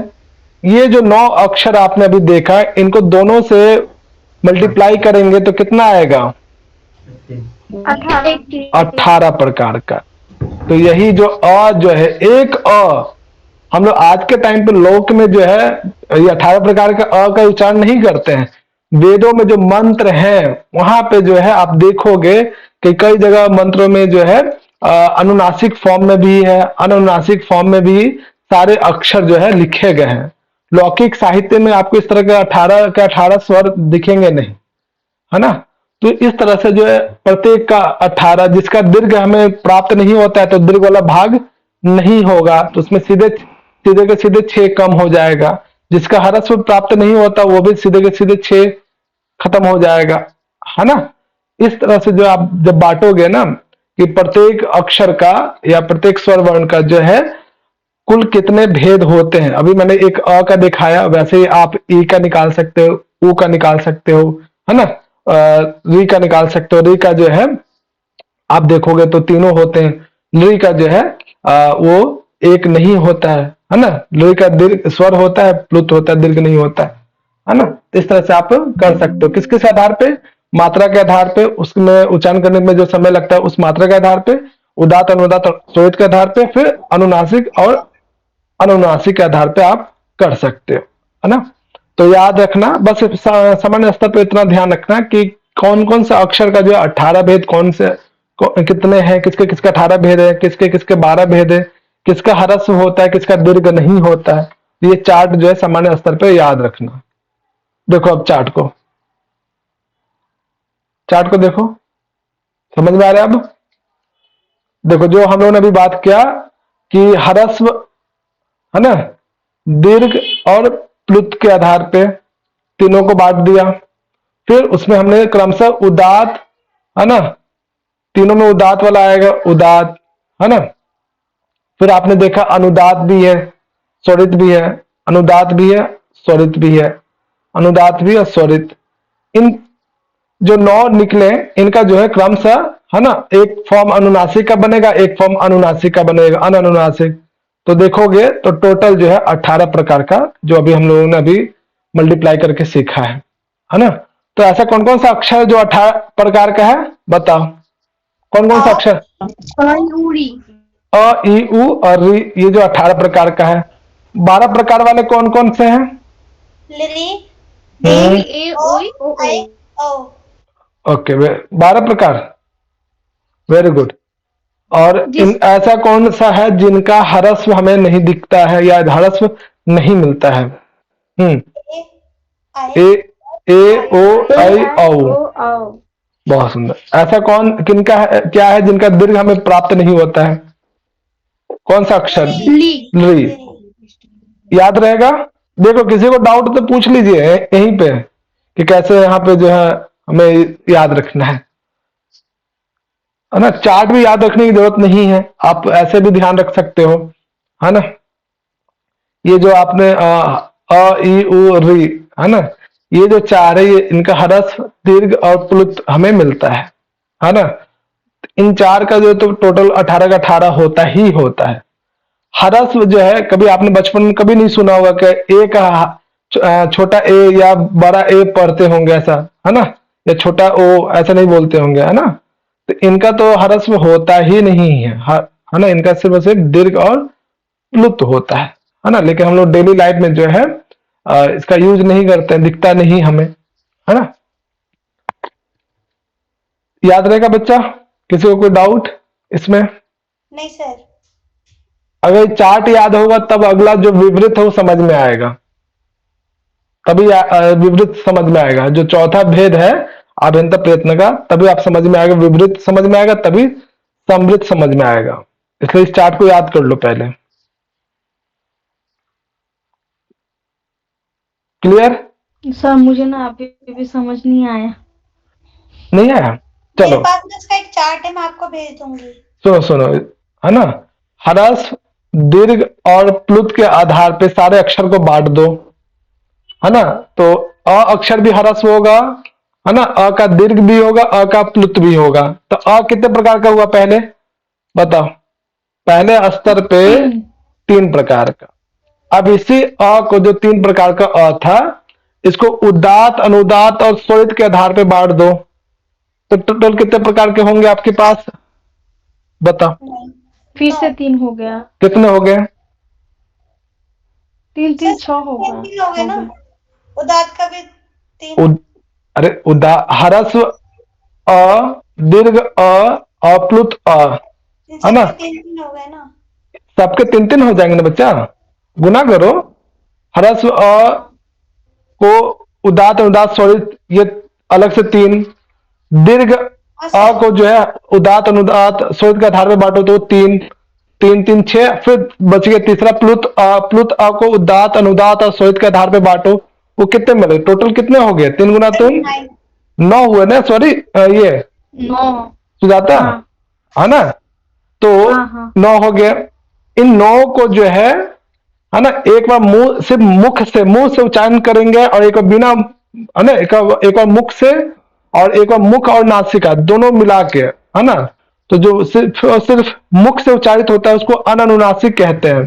ये जो 9 अक्षर आपने अभी देखा इनको दोनों से मल्टीप्लाई करेंगे तो कितना आएगा? 18 प्रकार का। तो यही जो अ जो है, एक अ हम लोग आज के टाइम पे लोक में जो है ये 18 प्रकार का अ का उच्चारण नहीं करते हैं। वेदों में जो मंत्र हैं वहां पे जो है आप देखोगे कि कई जगह मंत्रों में जो है अनुनासिक फॉर्म में भी है, अनानुनासिक फॉर्म में भी सारे अक्षर जो है लिखे गए हैं। लौकिक साहित्य में आपको इस तरह के 18 के 18 स्वर दिखेंगे नहीं, है ना। तो इस तरह से जो है प्रत्येक का 18, जिसका दीर्घ हमें प्राप्त नहीं होता है तो दीर्घ वाला भाग नहीं होगा, तो उसमें सीधे सीधे के सीधे 6 कम हो जाएगा। जिसका ह्रस्व प्राप्त नहीं होता वो भी सीधे के सीधे 6 खत्म हो जाएगा, है ना। इस तरह से जो आप जब बांटोगे ना कि प्रत्येक अक्षर का या प्रत्येक स्वर वर्ण का जो है कुल कितने भेद होते हैं। अभी मैंने एक अ का दिखाया, वैसे ही आप ई का निकाल सकते हो, ऊ का निकाल सकते हो, है ना, री का निकाल सकते हो। री का जो है आप देखोगे तो तीनों होते हैं। ली का जो है वो एक नहीं होता है ना। ली का दीर्घ स्वर होता है, प्लुत होता है, दीर्घ नहीं होता है ना। इस तरह से आप कर सकते हो। किस किस आधार पे? मात्रा के आधार पे, उसमें उच्चारण करने में जो समय लगता है उस मात्रा के आधार पे, उदात्त, अनुदात्त और स्वरित के आधार पे, फिर अनुनासिक और अनुनासिक के आधार पे आप कर सकते हो, है ना। तो याद रखना, बस सामान्य स्तर पे इतना ध्यान रखना कि कौन कौन सा अक्षर का जो 18 भेद कौन से कितने हैं, किसके किसके 18 भेद है, किसके किसके 12 भेद है, किसका ह्रस्व होता है, किसका दीर्घ नहीं होता है। ये चार्ट जो है सामान्य स्तर पे याद रखना। देखो अब चार्ट को देखो, समझ में आ रहा है अब? देखो जो हम लोगों ने अभी बात किया कि ह्रस्व, है ना, दीर्घ और प्लुत के आधार पे तीनों को बांट दिया। फिर उसमें हमने क्रमशः उदात्त, है ना, तीनों में उदात्त वाला आएगा, उदात्त, है ना। फिर आपने देखा अनुदात भी है, स्वरित भी है, अनुदात भी है, स्वरित भी है, अनुदात भी और स्वरित। इन जो 9 निकले इनका जो है क्रमशः, है ना, एक फॉर्म अनुनासिक का बनेगा, एक फॉर्म अनुनासिक का बनेगा, अनानुनासिक। तो देखोगे तो टोटल जो है 18 प्रकार का जो अभी हम लोगों ने अभी मल्टीप्लाई करके सीखा है ना। तो ऐसा कौन कौन सा अक्षर जो 18 प्रकार का है बताओ? कौन कौन सा अक्षर? अ, ई, उ और री, ये जो 18 प्रकार का है। 12 प्रकार वाले कौन कौन से हैं? लिरी, ए ओ आई, ओ। ओके, 12 प्रकार, वेरी गुड। और ऐसा कौन सा है जिनका ह्रस्व हमें नहीं दिखता है या ह्रस्व नहीं मिलता है? ए, ए ओ आई औ। बहुत सुंदर। ऐसा कौन किनका है, क्या है जिनका दीर्घ हमें प्राप्त नहीं होता है? कौन सा अक्षर? ली। री। याद रहेगा? देखो किसी को डाउट तो पूछ लीजिए यहीं पे कि कैसे यहाँ पे जो है हमें याद रखना है ना। चार्ट भी याद रखने की जरूरत नहीं है, आप ऐसे भी ध्यान रख सकते हो, है ना। ये जो आपने अ ई उ री, है ना, ये जो चार है ये इनका ह्रस्व दीर्घ और प्लुत हमें मिलता है ना। इन चार का जो तो टोटल 18 का 18 होता ही होता है। ह्रस्व जो है कभी आपने बचपन में कभी नहीं सुना होगा कि ए का छोटा ए या बड़ा ए पढ़ते होंगे ऐसा, है ना, या छोटा ओ ऐसा नहीं बोलते होंगे, है ना। तो इनका तो ह्रस्व होता ही नहीं है ना। इनका सिर्फ सिर्फ दीर्घ और प्लुत होता है ना। लेकिन हम लोग डेली लाइफ में जो है इसका यूज नहीं करते हैं, दिखता नहीं हमें, है ना। याद रहेगा बच्चा? किसी को कोई डाउट इसमें? नहीं सर। अगर चार्ट याद होगा तब अगला जो विवृत है वो समझ में आएगा, तभी विवृत समझ में आएगा। जो चौथा भेद है आभ्यंतर प्रयत्न का, तभी आप समझ में आएगा, विवृत समझ में आएगा, तभी समृद्ध समझ में आएगा। इसलिए इस चार्ट को याद कर लो पहले। क्लियर? सर मुझे ना अभी भी समझ नहीं आया। नहीं आया? मेरे चलो पास में इसका एक चार्ट है, मैं आपको भेज दूंगी। सुनो सुनो, है ना। ह्रस्व दीर्घ और प्लुत के आधार पे सारे अक्षर को बांट दो, है ना। तो अ अक्षर भी ह्रस्व होगा, है ना, अ का दीर्घ भी होगा, अ का प्लुत भी होगा। तो अ कितने प्रकार का हुआ पहले बताओ? पहले स्तर पे 3 प्रकार का। अब इसी अ को जो 3 प्रकार का अ था, इसको उदात्त अनुदात्त और स्वरित के आधार पे बांट दो, तो टोटल कितने प्रकार के होंगे आपके पास बताओ? फिर से 3 हो गया। कितने हो गए? 3 3 6 होगा। 3 हो गए ना। उदात्त का भी 3। अरे ह्रस्व अ, दीर्घ अ, अप्लुत अ, है ना। 3 हो गए ना। सबके 3 3 हो जाएंगे ना बच्चा, गुना करो। ह्रस्व अ को उदात्त अनुदात्त स्वरित ये अलग से 3, दीर्घ अ को जो है उदात्त अनुदात्त स्वरित के आधार पर बांटो तो 3 3 3 6, फिर बच गया तीसरा प्लुत अ। प्लुत अ को उदात्त अनुदात्त और स्वरित के आधार पर बांटो, वो कितने मिले? टोटल कितने हो गए? 3 गुना 3 9 हुए ना। सॉरी ये 9। सुजाता, है ना। तो 9 हो गए। इन 9 को जो है ना, एक बार मुंह सिर्फ मुंह से उच्चारण करेंगे और एक बार बिना, है ना, एक बार मुख से और एक बार मुख और नासिका दोनों मिला के, है ना। तो जो सिर्फ मुख से उच्चारित होता है उसको अननुनासिक कहते हैं,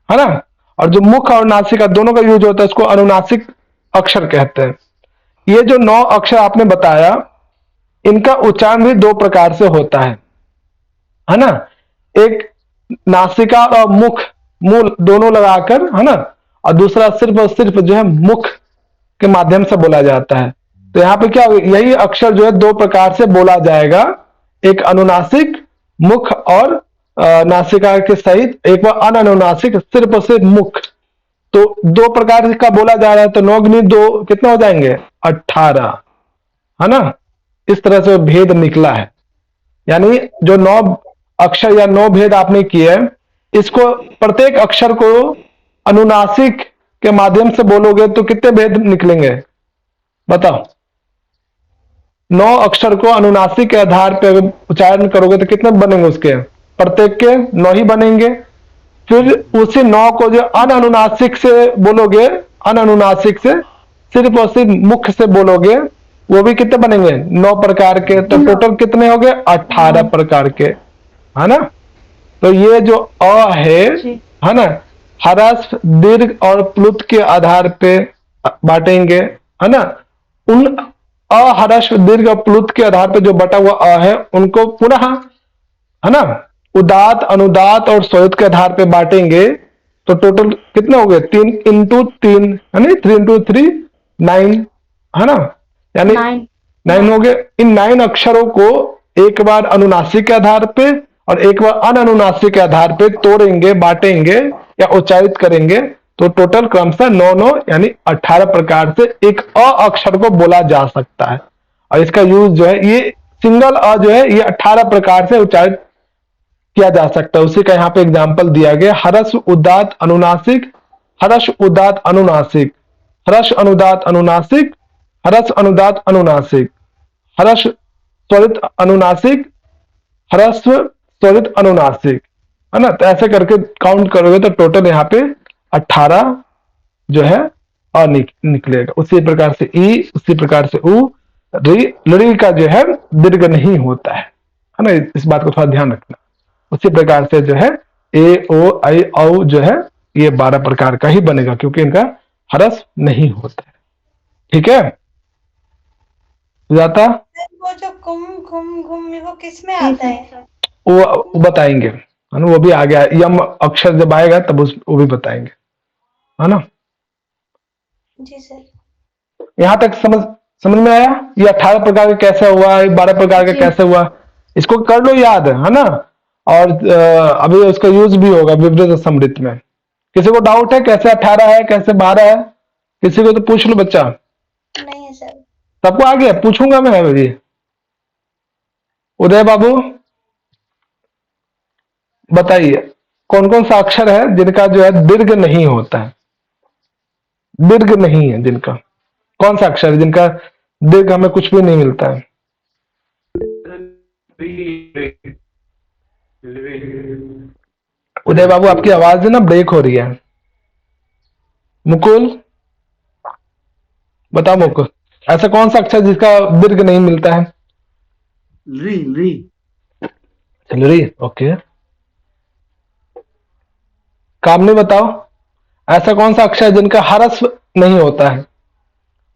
है ना। और जो मुख और नासिका दोनों का यूज होता है उसको अनुनासिक अक्षर कहते हैं। ये जो 9 अक्षर आपने बताया, इनका उच्चारण भी 2 प्रकार से होता है ना। एक नासिका और मुख, मूल दोनों लगाकर, है ना, और दूसरा सिर्फ और सिर्फ जो है मुख के माध्यम से बोला जाता है। तो यहाँ पे क्या, यही अक्षर जो है 2 प्रकार से बोला जाएगा, एक अनुनासिक मुख और नासिका के सहित, एक बार अननुनासिक सिर्फ और सिर्फ मुख। तो 2 प्रकार का बोला जा रहा है, तो 9 गुनी 2 कितने हो जाएंगे? 18, है ना। इस तरह से भेद निकला है। यानी जो 9 अक्षर या 9 भेद आपने किए, इसको प्रत्येक अक्षर को अनुनासिक के माध्यम से बोलोगे तो कितने भेद निकलेंगे बताओ? 9 अक्षर को अनुनासिक के आधार पर उच्चारण करोगे तो कितने बनेंगे? उसके प्रत्येक के 9 ही बनेंगे। फिर उसी 9 को जो अननुनासिक से बोलोगे, अननुनासिक से सिर्फ और सिर्फ मुख से बोलोगे, वो भी कितने बनेंगे? 9 प्रकार के। तो टोटल कितने हो गए? 18 प्रकार के, है ना। तो ये जो अ है ना, ह्रस्व दीर्घ और प्लुत के आधार पे बांटेंगे, है ना। उन अह्रस्व दीर्घ और प्लुत के आधार पे जो बटा हुआ अ है, उनको पुनः, है ना, उदात्त अनुदात्त और स्वरित के आधार पे बांटेंगे। तो टोटल कितने हो गए? 3 इंटू 3, है ना, 3 इंटू 3 9, है ना, यानी 9 हो गए। इन 9 अक्षरों को एक बार अनुनासिक के आधार पे और एक बार अननुनासिक के आधार पे तोड़ेंगे, बांटेंगे या उच्चारित करेंगे, तो टोटल क्रमशः 9 9 यानी 18 प्रकार से एक अ अक्षर को बोला जा सकता है। और इसका यूज जो है, ये सिंगल अ जो है ये 18 प्रकार से उच्चारित किया जा सकता है, उसी का यहाँ पे एग्जाम्पल दिया गया। हर्ष उदात्त अनुनासिक, हर्ष उदात्त अनुनासिक, हर्ष अनुदात्त अनुनासिक, हर्ष अनुदात्त अनुनासिक, हर्ष स्वरित अनुनासिक, ह्रस्व स्वरित अनुनासिक, है ना। तो ऐसे करके काउंट करोगे तो टोटल यहाँ पे 18 जो है अ निकलेगा। उसी प्रकार से ई, उसी प्रकार से उ, री, लड़ी का जो है दीर्घ नहीं होता है ना, इस बात को थोड़ा ध्यान रखना। उसी प्रकार से जो है ए, ओ, आई, औ जो है ये 12 प्रकार का ही बनेगा, क्योंकि इनका ह्रस्व नहीं होता है। ठीक है, जाता वो जो गुम घुम घुम वो किस में आता है? वो बताएंगे, है ना, वो भी आ गया। यम अक्षर जब आएगा तब वो भी बताएंगे, है ना। जी सर। यहाँ तक समझ में आया? ये 18 प्रकार का कैसे हुआ, 12 प्रकार का कैसे हुआ, इसको कर लो याद, है ना। और अभी उसका यूज भी होगा विपरीत और समृद्ध में। किसी को डाउट है कैसे 18 है, कैसे 12 है? किसी को तो पूछ लो बच्चा। नहीं है सर। सबको आ गया? पूछूंगा मैं अभी। उदय बाबू बताइए, कौन कौन सा अक्षर है जिनका जो है दीर्घ नहीं होता है? दीर्घ नहीं है जिनका, कौन सा अक्षर है जिनका दीर्घ हमें कुछ भी नहीं मिलता है? उदय बाबू आपकी आवाज है ना ब्रेक हो रही है। मुकुल बताओ, मुकुल ऐसा कौन सा अक्षर जिसका दीर्घ नहीं मिलता है? री री री, ओके। कामनी बताओ, ऐसा कौन सा अक्षर जिनका ह्रस्व नहीं होता है?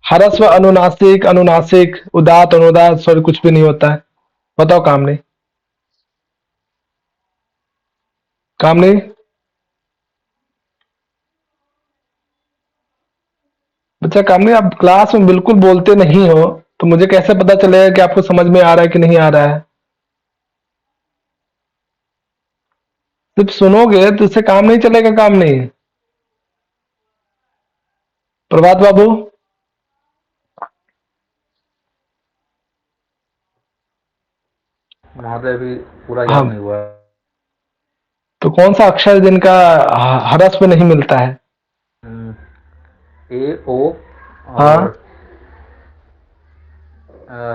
ह्रस्व, अनुनासिक, अनुनासिक, उदात्त, अनुदात्त, स्वर कुछ भी नहीं होता है। बताओ कामनी। कामनी बच्चा, कामनी आप क्लास में बिल्कुल बोलते नहीं हो, तो मुझे कैसे पता चलेगा कि आपको समझ में आ रहा है कि नहीं आ रहा है? सिर्फ सुनोगे तो इससे काम नहीं चलेगा। काम नहीं। प्रभात बाबू महोदय भी पूरा हाँ, याद नहीं हुआ। तो कौन सा अक्षर जिनका ह्रस्व नहीं मिलता है? ए, ओ हाँ, और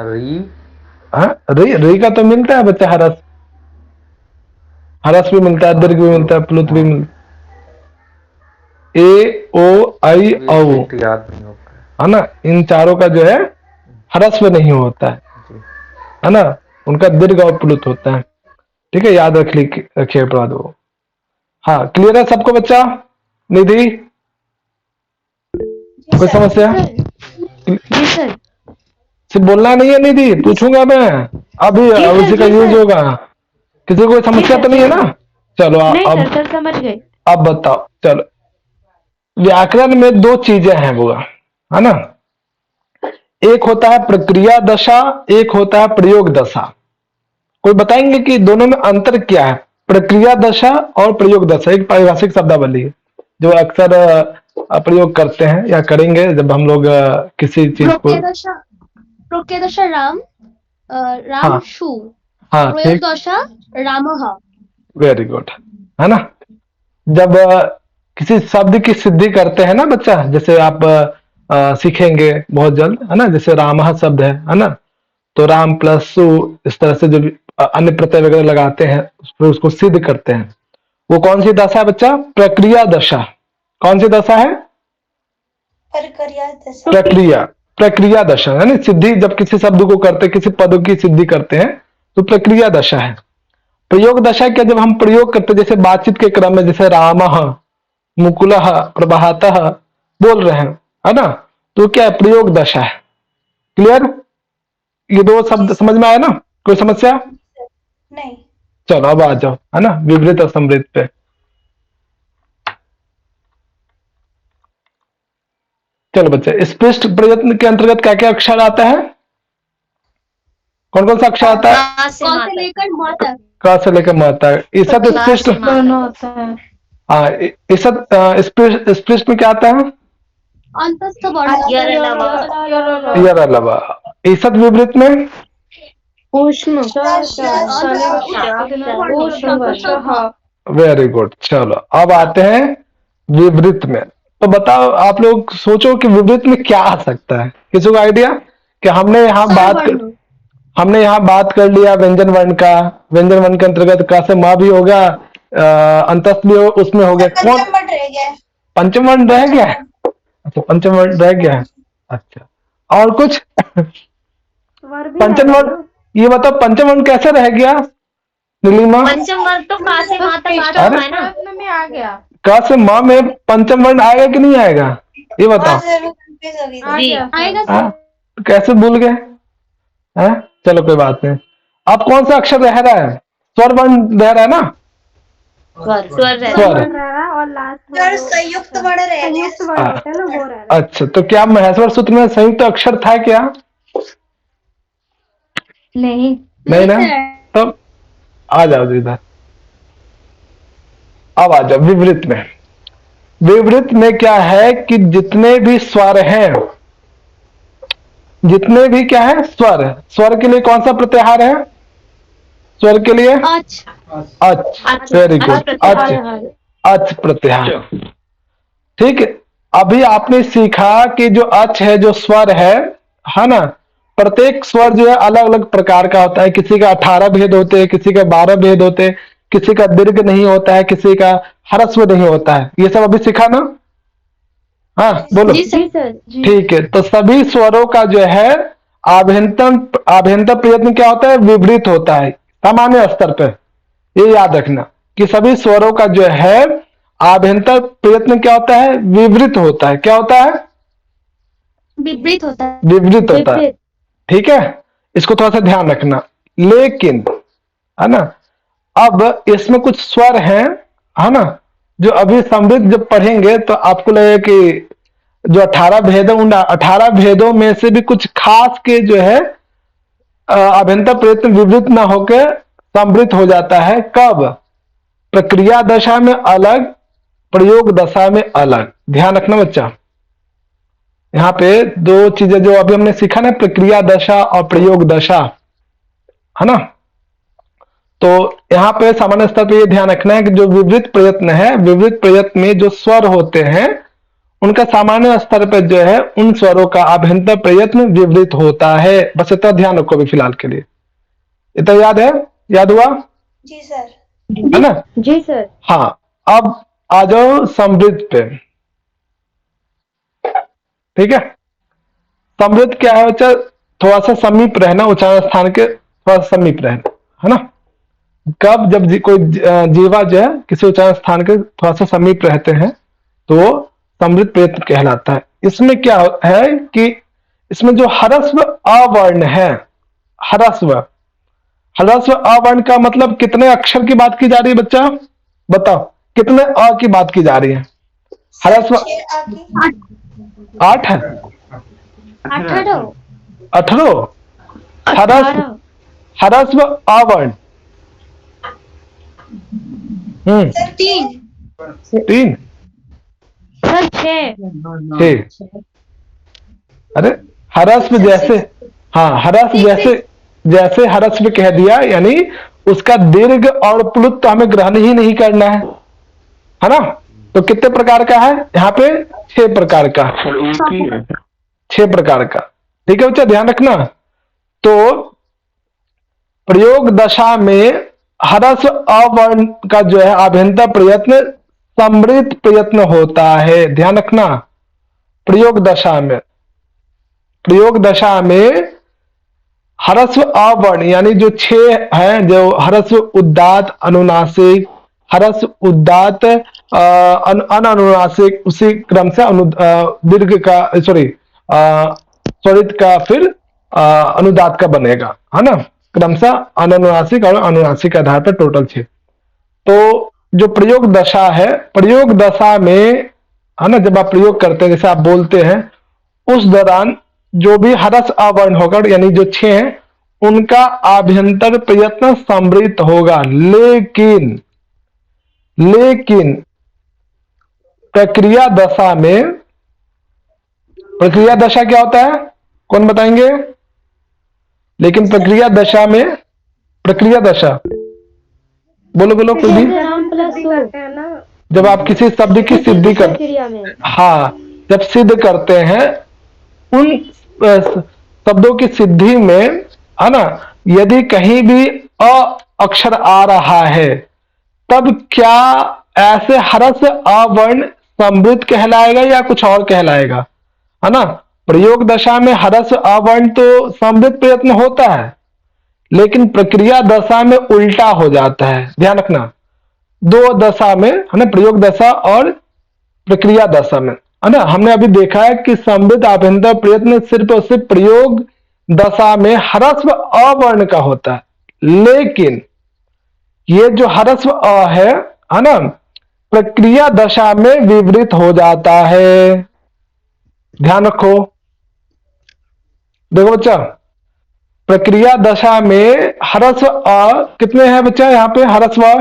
री। हाँ, री का तो मिलता है बच्चा, ह्रस्व भी मिलता है, दीर्घ भी मिलता है, प्लुत भी मिलता है। ए, ओ, आई, औ, याद नहीं होता है ना। इन चारों का जो है ह्रस्व नहीं होता है ना, उनका दीर्घ और प्लुत होता है। ठीक है, याद रखिए प्रभात बाबू। हाँ, क्लियर है सबको बच्चा? निधि कोई समस्या? जी सर। सिर्फ बोलना नहीं है निधि, पूछूंगा मैं अभी, उसी का यूज होगा। किसी को कोई समस्या तो नहीं है ना? चलो नहीं अब सर समझ गए। अब बताओ। चलो, व्याकरण में 2 चीजें हैं वो, है ना। एक होता है प्रक्रिया दशा, एक होता है प्रयोग दशा। कोई बताएंगे कि दोनों में अंतर क्या है? प्रक्रिया दशा और प्रयोग दशा एक पारिभाषिक शब्दावली है जो अक्सर प्रयोग करते हैं या करेंगे जब हम लोग किसी चीज को। प्रक्रिया दशा राम, राम हाँ, शु, हाँ, प्रयोग ठीक, दशा रामः। वेरी गुड, है ना। जब किसी शब्द की सिद्धि करते हैं ना बच्चा, जैसे आप सीखेंगे बहुत जल्द, है ना। जैसे रामः शब्द है ना, तो राम प्लस सु, इस तरह से जो अन्य प्रत्यय वगैरह लगाते हैं फिर उसको सिद्ध करते हैं। वो कौन सी दशा है बच्चा? प्रक्रिया दशा। कौन सी दशा है? प्रक्रिया दशा, है ना। सिद्धि जब किसी शब्द को करते, किसी पद की सिद्धि करते हैं तो प्रक्रिया दशा है। प्रयोग दशा क्या? जब हम प्रयोग करते, जैसे बातचीत के क्रम में, जैसे रामः, मुकुलः, प्रभातः बोल रहे हैं, है ना, तो क्या है? प्रयोग दशा है। क्लियर? ये 2 शब्द समझ में आया ना? कोई समस्या? नहीं। चलो अब आ जाओ, है ना, विपरीत और समृद्ध पे। चलो बच्चे, स्पष्ट प्रयत्न के अंतर्गत क्या क्या अक्षर आता है? कौन कौन सा अक्षर आता है? क से लेकर म तक। क से लेकर म तक। ईसत स्पष्ट, दोनों होता है। हाँ, ईसत स्पष्ट में क्या आता है? अंतस्थ वर्ण। यर अलावा। ईसत विपरीत में ऊष्म वेरी गुड। चलो अब आते हैं विवृत में। तो बताओ आप लोग सोचो कि विवृत में क्या आ सकता है, किसी को आइडिया? कि हमने यहाँ बात कर लिया व्यंजन वर्ण का। व्यंजन वर्ण के अंतर्गत क से म भी हो गया, अंतस्थ भी उसमें हो गया। कौन पंचम वर्ण रह गया। पंचम वर्ण रह गया है? अच्छा पंचम वर्ण रह गया है। अच्छा और कुछ? पंचम वर्ण, ये बताओ पंचम वर्ण कैसे रह गया नीलिमा? पंचम वर्ग तो का से माँ तक आता अरे है ना। प्रश्न में आ गया। क से म में पंचम वर्ण आएगा कि नहीं आएगा ये बताओ। हाँ सर, मैं कंफ्यूज हो गई आ थी। गया आएगा सर। हाँ? कैसे भूल गए हैं? चलो कोई बात नहीं। अब कौन सा अक्षर रह रहा है? स्वर वर्ण रह रहा है ना? स्वर। और लास्ट सर संयुक्त वर्ण रह गया। होता है ना वो रह रहा है। अच्छा तो क्या महेश्वर सूत्र में संयुक्त अक्षर था क्या? नहीं। नहीं ना? तब आ जाओ इधर। अब आ जाओ विवृत में। विवृत में क्या है कि जितने भी स्वर हैं, जितने भी क्या है स्वर, स्वर के लिए कौन सा प्रत्याहार है? स्वर के लिए अच अच। Very good. अच, अच प्रत्याहार। ठीक है। अभी आपने सीखा कि जो अच है, जो स्वर है ना, प्रत्येक स्वर जो है अलग अलग प्रकार का होता है। किसी का 18 भेद होते हैं, किसी का 12 भेद होते हैं, किसी का दीर्घ नहीं होता है, किसी का ह्रस्व नहीं होता है। ये सब अभी सीखा ना? हाँ बोलो। जी सर। ठीक है। तो सभी स्वरों का जो है आभ्यंतर प्रयत्न क्या होता है? विपरीत होता है सामान्य स्तर पर। ये याद रखना कि सभी स्वरों का जो है आभ्यंतर प्रयत्न क्या होता है? विवृत होता है। क्या होता है? विपरीत होता है। विवृत होता है। ठीक है, इसको थोड़ा सा ध्यान रखना। लेकिन है ना, अब इसमें कुछ स्वर हैं, है ना, जो अभी समृद्ध जब पढ़ेंगे तो आपको लगेगा कि जो 18 भेद है, उन 18 भेदों में से भी कुछ खास के जो है आभ्यंतर प्रयत्न विवृत ना होकर समृद्ध हो जाता है। कब? प्रक्रिया दशा में अलग, प्रयोग दशा में अलग। ध्यान रखना बच्चा। यहाँ पे दो चीजें जो अभी हमने सीखा ना, प्रक्रिया दशा और प्रयोग दशा, है ना। तो यहाँ पे सामान्य स्तर पे ये ध्यान रखना है कि जो विवृत प्रयत्न है, विवृत प्रयत्न में जो स्वर होते हैं उनका सामान्य स्तर पर जो है उन स्वरों का आभ्यंतर प्रयत्न विवृत होता है। बस इतना ध्यान रखो अभी फिलहाल के लिए। इतना याद है? याद हुआ? जी सर। है ना? जी सर। हाँ। अब आ जाओ समृद्ध पे। ठीक है। समृद्ध क्या है बच्चा? थोड़ा सा समीप रहना, उच्चारण स्थान के थोड़ा सा समीप रहना, है ना। कब? जब कोई जीवा जो है किसी उच्चारण स्थान के थोड़ा सा समीप रहते हैं तो समृद्ध प्रयत्न कहलाता है। इसमें क्या है कि इसमें जो ह्रस्व अवर्ण है, ह्रस्व अवर्ण का मतलब कितने अक्षर की बात की जा रही है बच्चा? बताओ कितने अ की बात की जा रही है? ह्रस्व 8 है, 18 ह्रस्व अवर्ण 3 सर 6। अरे ह्रस्व जैसे, हाँ ह्रस्व जैसे ह्रस्व कह दिया, यानी उसका दीर्घ और प्लुत तो हमें ग्रहण ही नहीं करना है ना। तो कितने प्रकार का है यहाँ पे? 6 प्रकार का। 6 प्रकार का। ठीक है बच्चा, ध्यान रखना। तो प्रयोग दशा में ह्रस्व अवर्ण का जो है आभ्यंतर प्रयत्न समृद्ध प्रयत्न होता है। ध्यान रखना। प्रयोग दशा में ह्रस्व अवर्ण यानी जो 6 हैं, जो ह्रस्व उदात्त अनुनासिक, ह्रस्व उदात्त अनुनासिक, उसी क्रम से दीर्घ का स्वरित का फिर अनुदात्त का बनेगा, है ना। क्रमशः अनुनासिक और अनुनासिक के आधार पर टोटल 6। तो जो प्रयोग दशा है, प्रयोग दशा में, है ना, जब आप प्रयोग करते हैं, जैसे आप बोलते हैं, उस दौरान जो भी ह्रस्व अवर्ण होगा, यानी जो 6 हैं, उनका आभ्यंतर प्रयत्न समृद्ध होगा। लेकिन प्रक्रिया दशा में, प्रक्रिया दशा क्या होता है? कौन बताएंगे? लेकिन प्रक्रिया दशा में, प्रक्रिया दशा, बोलो बोलो कोई भी, राम प्लस जब आप किसी शब्द की सिद्धि कर, क्रिया में हाँ, जब सिद्ध करते हैं उन शब्दों की सिद्धि में, है ना, यदि कहीं भी अ अक्षर आ रहा है तब क्या ऐसे हरस अवर्ण समृद्ध कहलाएगा या कुछ और कहलाएगा, है ना। प्रयोग दशा में हरस अवर्ण तो समृद्ध प्रयत्न होता है, लेकिन प्रक्रिया दशा में उल्टा हो जाता है। ध्यान रखना, दो दशा में, है ना, प्रयोग दशा और प्रक्रिया दशा में, है ना। हमने अभी देखा है कि समृद्ध आभ्यंतर प्रयत्न सिर्फ और सिर्फ प्रयोग दशा में हरस्व अवर्ण का होता है, लेकिन ये जो हरस्व अ है ना, प्रक्रिया दशा में विवृत हो जाता है। ध्यान रखो, देखो बच्चा, प्रक्रिया दशा में हरस्व अ कितने हैं बच्चा, यहाँ पे हरस्व अ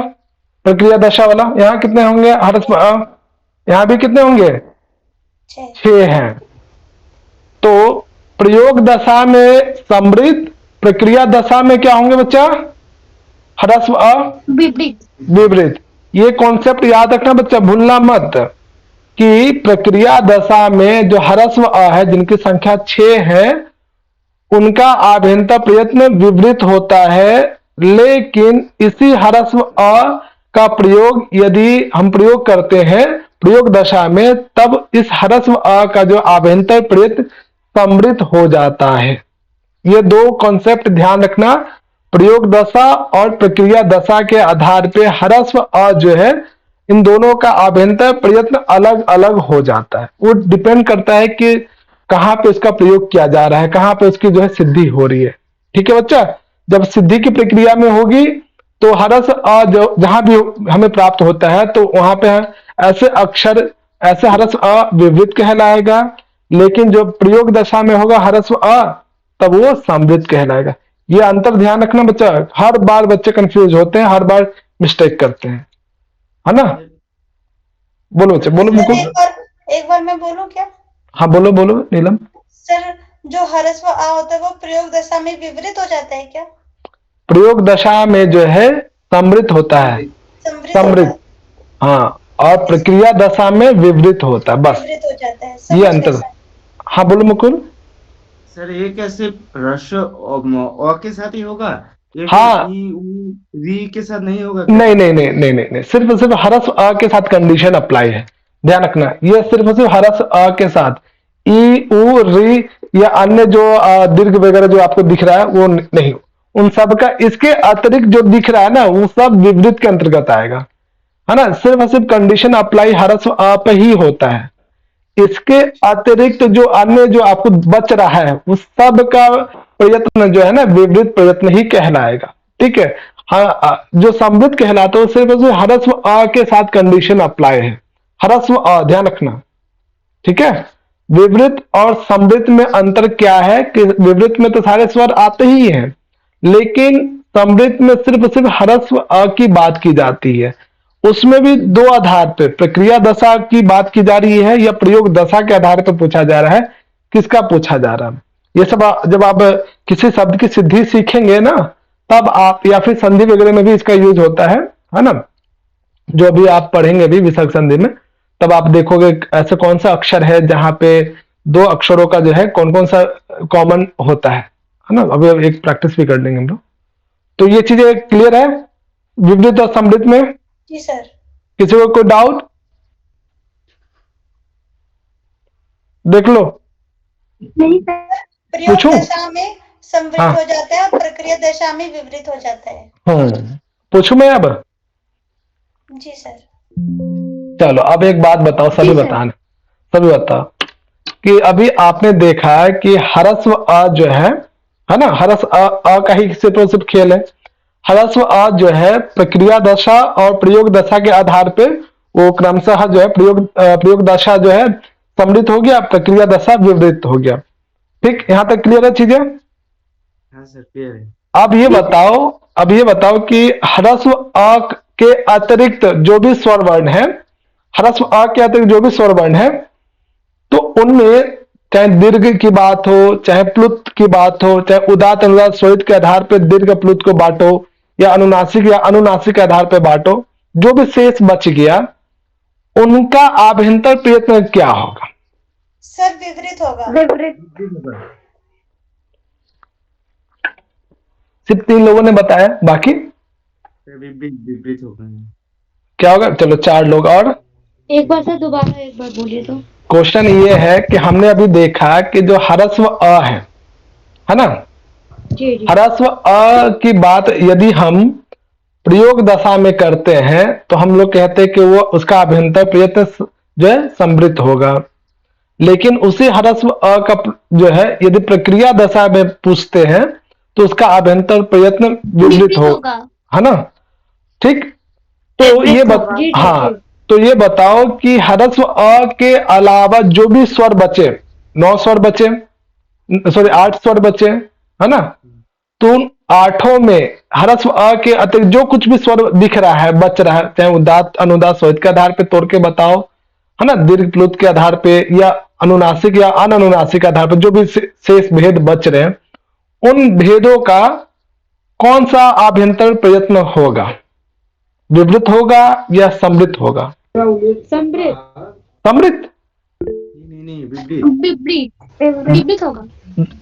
प्रक्रिया दशा वाला, यहाँ कितने होंगे हरस्व अ, यहाँ भी कितने होंगे, 6 हैं। तो प्रयोग दशा में समृद्ध, प्रक्रिया दशा में क्या होंगे बच्चा, हरस्व अ विपरीत। ये कॉन्सेप्ट याद रखना बच्चा, भूलना मत कि प्रक्रिया दशा में जो हरस्व अ है, जिनकी संख्या 6 है, उनका आभ्यंतर प्रयत्न विवृत होता है, लेकिन इसी हरस्व अ का प्रयोग यदि हम प्रयोग करते हैं प्रयोग दशा में, तब इस हरस्व अ का जो आभ्यंतर प्रयत्न समृद्ध हो जाता है। ये दो कॉन्सेप्ट ध्यान रखना, प्रयोग दशा और प्रक्रिया दशा के आधार पे हरस्व अ जो है, इन दोनों का आभ्यंतर प्रयत्न अलग अलग हो जाता है। वो डिपेंड करता है कि कहां पे उसका प्रयोग किया जा रहा है, कहां पे उसकी जो है सिद्धि हो रही है। ठीक है बच्चा, जब सिद्धि की प्रक्रिया में होगी तो हरस अ जो जहां भी हमें प्राप्त होता है, तो वहां पे ऐसे अक्षर, ऐसे हरस अ विवृत कहलाएगा, लेकिन जो प्रयोग दशा में होगा हरस्व अ, तब वो समृद्ध कहलाएगा। ये अंतर ध्यान रखना बच्चा, हर बार बच्चे कंफ्यूज होते हैं, हर बार मिस्टेक करते हैं, है ना। बोलो बच्चे, बोलो मुकुल। एक बार मैं बोलूं क्या? हाँ बोलो बोलो नीलम। सर, जो हरस्व आ होता है वो प्रयोग दशा में विवृत हो जाता है क्या? प्रयोग दशा में जो है समृद्ध होता है, समृद्ध, हाँ, और प्रक्रिया दशा में विवृत होता है, बस विवृत हो जाता है, ये अंतर। हाँ बोलो मुकुल। सर ये कैसे ह्रस्व अ के साथ ही होगा, ये हाँ। ई उ वी के साथ नहीं होगा क्या? नहीं नहीं नहीं नहीं नहीं नहीं, सिर्फ सिर्फ हरस अ के साथ कंडीशन अप्लाई है। ध्यान रखना, ये सिर्फ सिर्फ हरस अ के साथ, ई उ री या अन्य जो दीर्घ वगैरह जो आपको दिख रहा है वो नहीं, उन सब का, इसके अतिरिक्त जो दिख रहा है ना वो सब विवृत के अंतर्गत आएगा, है ना। सिर्फ और सिर्फ कंडीशन अप्लाई हरस अ पे ही होता है, इसके अतिरिक्त जो अन्य जो आपको बच रहा है उस सब का प्रयत्न जो है ना विवृत प्रयत्न ही कहलाएगा। ठीक है, हाँ, जो समृद्ध कहलाता है सिर्फ और सिर्फ हरस्व अ के साथ कंडीशन अप्लाई है, हरस्व अ, ध्यान रखना। ठीक है, विवृत और समृद्ध में अंतर क्या है कि विवृत में तो सारे स्वर आते ही हैं, लेकिन समृद्ध में सिर्फ और सिर्फ हरस्व अ की बात की जाती है। उसमें भी दो आधार पे, प्रक्रिया दशा की बात की जा रही है या प्रयोग दशा के आधार पर पूछा जा रहा है, किसका पूछा जा रहा है। ये सब जब आप किसी शब्द की सिद्धि सीखेंगे ना, तब आप, या फिर संधि वगैरह में भी इसका यूज होता है ना, जो अभी आप पढ़ेंगे भी विसर्ग संधि में, तब आप देखोगे ऐसे कौन सा अक्षर है जहां पे दो अक्षरों का जो है कौन कौन सा कॉमन होता है ना। अभी एक प्रैक्टिस भी कर लेंगे हम लोग। तो ये चीजें क्लियर है विवृत और समृद्ध में? जी सर। किसी को कोई डाउट? देख लो, नहीं प्रयोग पूछूं? दशा में समृद्ध हाँ। हो जाता है और प्रक्रिया दशा में विवृत हो जाता है। पूछूं मैं अब? जी सर। चलो अब एक बात बताओ, सभी बताना, सभी बताओ कि अभी आपने देखा है कि हरस्व अ जो है ना, हरस अ का ही सिर्फ और सिर्फ खेल है। हरस्व अ जो है प्रक्रिया दशा और प्रयोग दशा के आधार पे वो क्रमशः जो है प्रयोग दशा जो है समृद्ध हो गया, प्रक्रिया दशा विवृत हो गया। ठीक, यहां तक क्लियर है चीजें? हाँ सर क्लियर है। अब ये बताओ कि हरस्व अ के अतिरिक्त जो भी स्वर वर्ण है, हरस्व अ के अतिरिक्त जो भी स्वर वर्ण है, तो उनमें चाहे दीर्घ की बात हो, चाहे प्लुत की बात हो, चाहे उदात्त अनुदात स्वरित के आधार पर दीर्घ प्लुत को बांटो या अनुनासिक के आधार पर बांटो, जो भी शेष बच गया उनका आभ्यंतर प्रयत्न क्या होगा? सर विपरीत होगा। विपरीत। सिर्फ 3 लोगों ने बताया, बाकी विपरीत विपरीत होगा। क्या होगा? चलो 4 लोग और। एक बार से दोबारा एक बार बोलिए तो। क्वेश्चन ये है कि हमने अभी देखा कि जो ह्रस्व अ है ना, जी जी। ह्रस्व अ की बात यदि हम प्रयोग दशा में करते हैं तो हम लोग कहते हैं कि वो उसका अभ्यंतर प्रयत्न जो है समृद्ध होगा। लेकिन उसी ह्रस्व अ का जो है यदि प्रक्रिया दशा में पूछते हैं तो उसका अभ्यंतर प्रयत्न विपरीत होगा। है ना? ठीक, तो ये जी, हाँ, जी। तो ये बताओ कि ह्रस्व अ के अलावा जो भी स्वर बचे, 9 स्वर बचे, सॉरी 8 स्वर बचे, है ना? तो उन 8 में ह्रस्व अ के अतिरिक्त जो कुछ भी स्वर दिख रहा है, बच रहा है, चाहे उदात्त अनुदात स्वरित के आधार पे तोड़ के बताओ, है ना, दीर्घ प्लुत के आधार पे या अनुनासिक या अननुनासिक के आधार पर जो भी शेष भेद बच रहे हैं, उन भेदों का कौन सा आभ्यंतर प्रयत्न होगा? विवृत होगा या समृद्ध होगा? समृद्ध। समृद्ध? नहीं विपरीत। विपरीत होगा।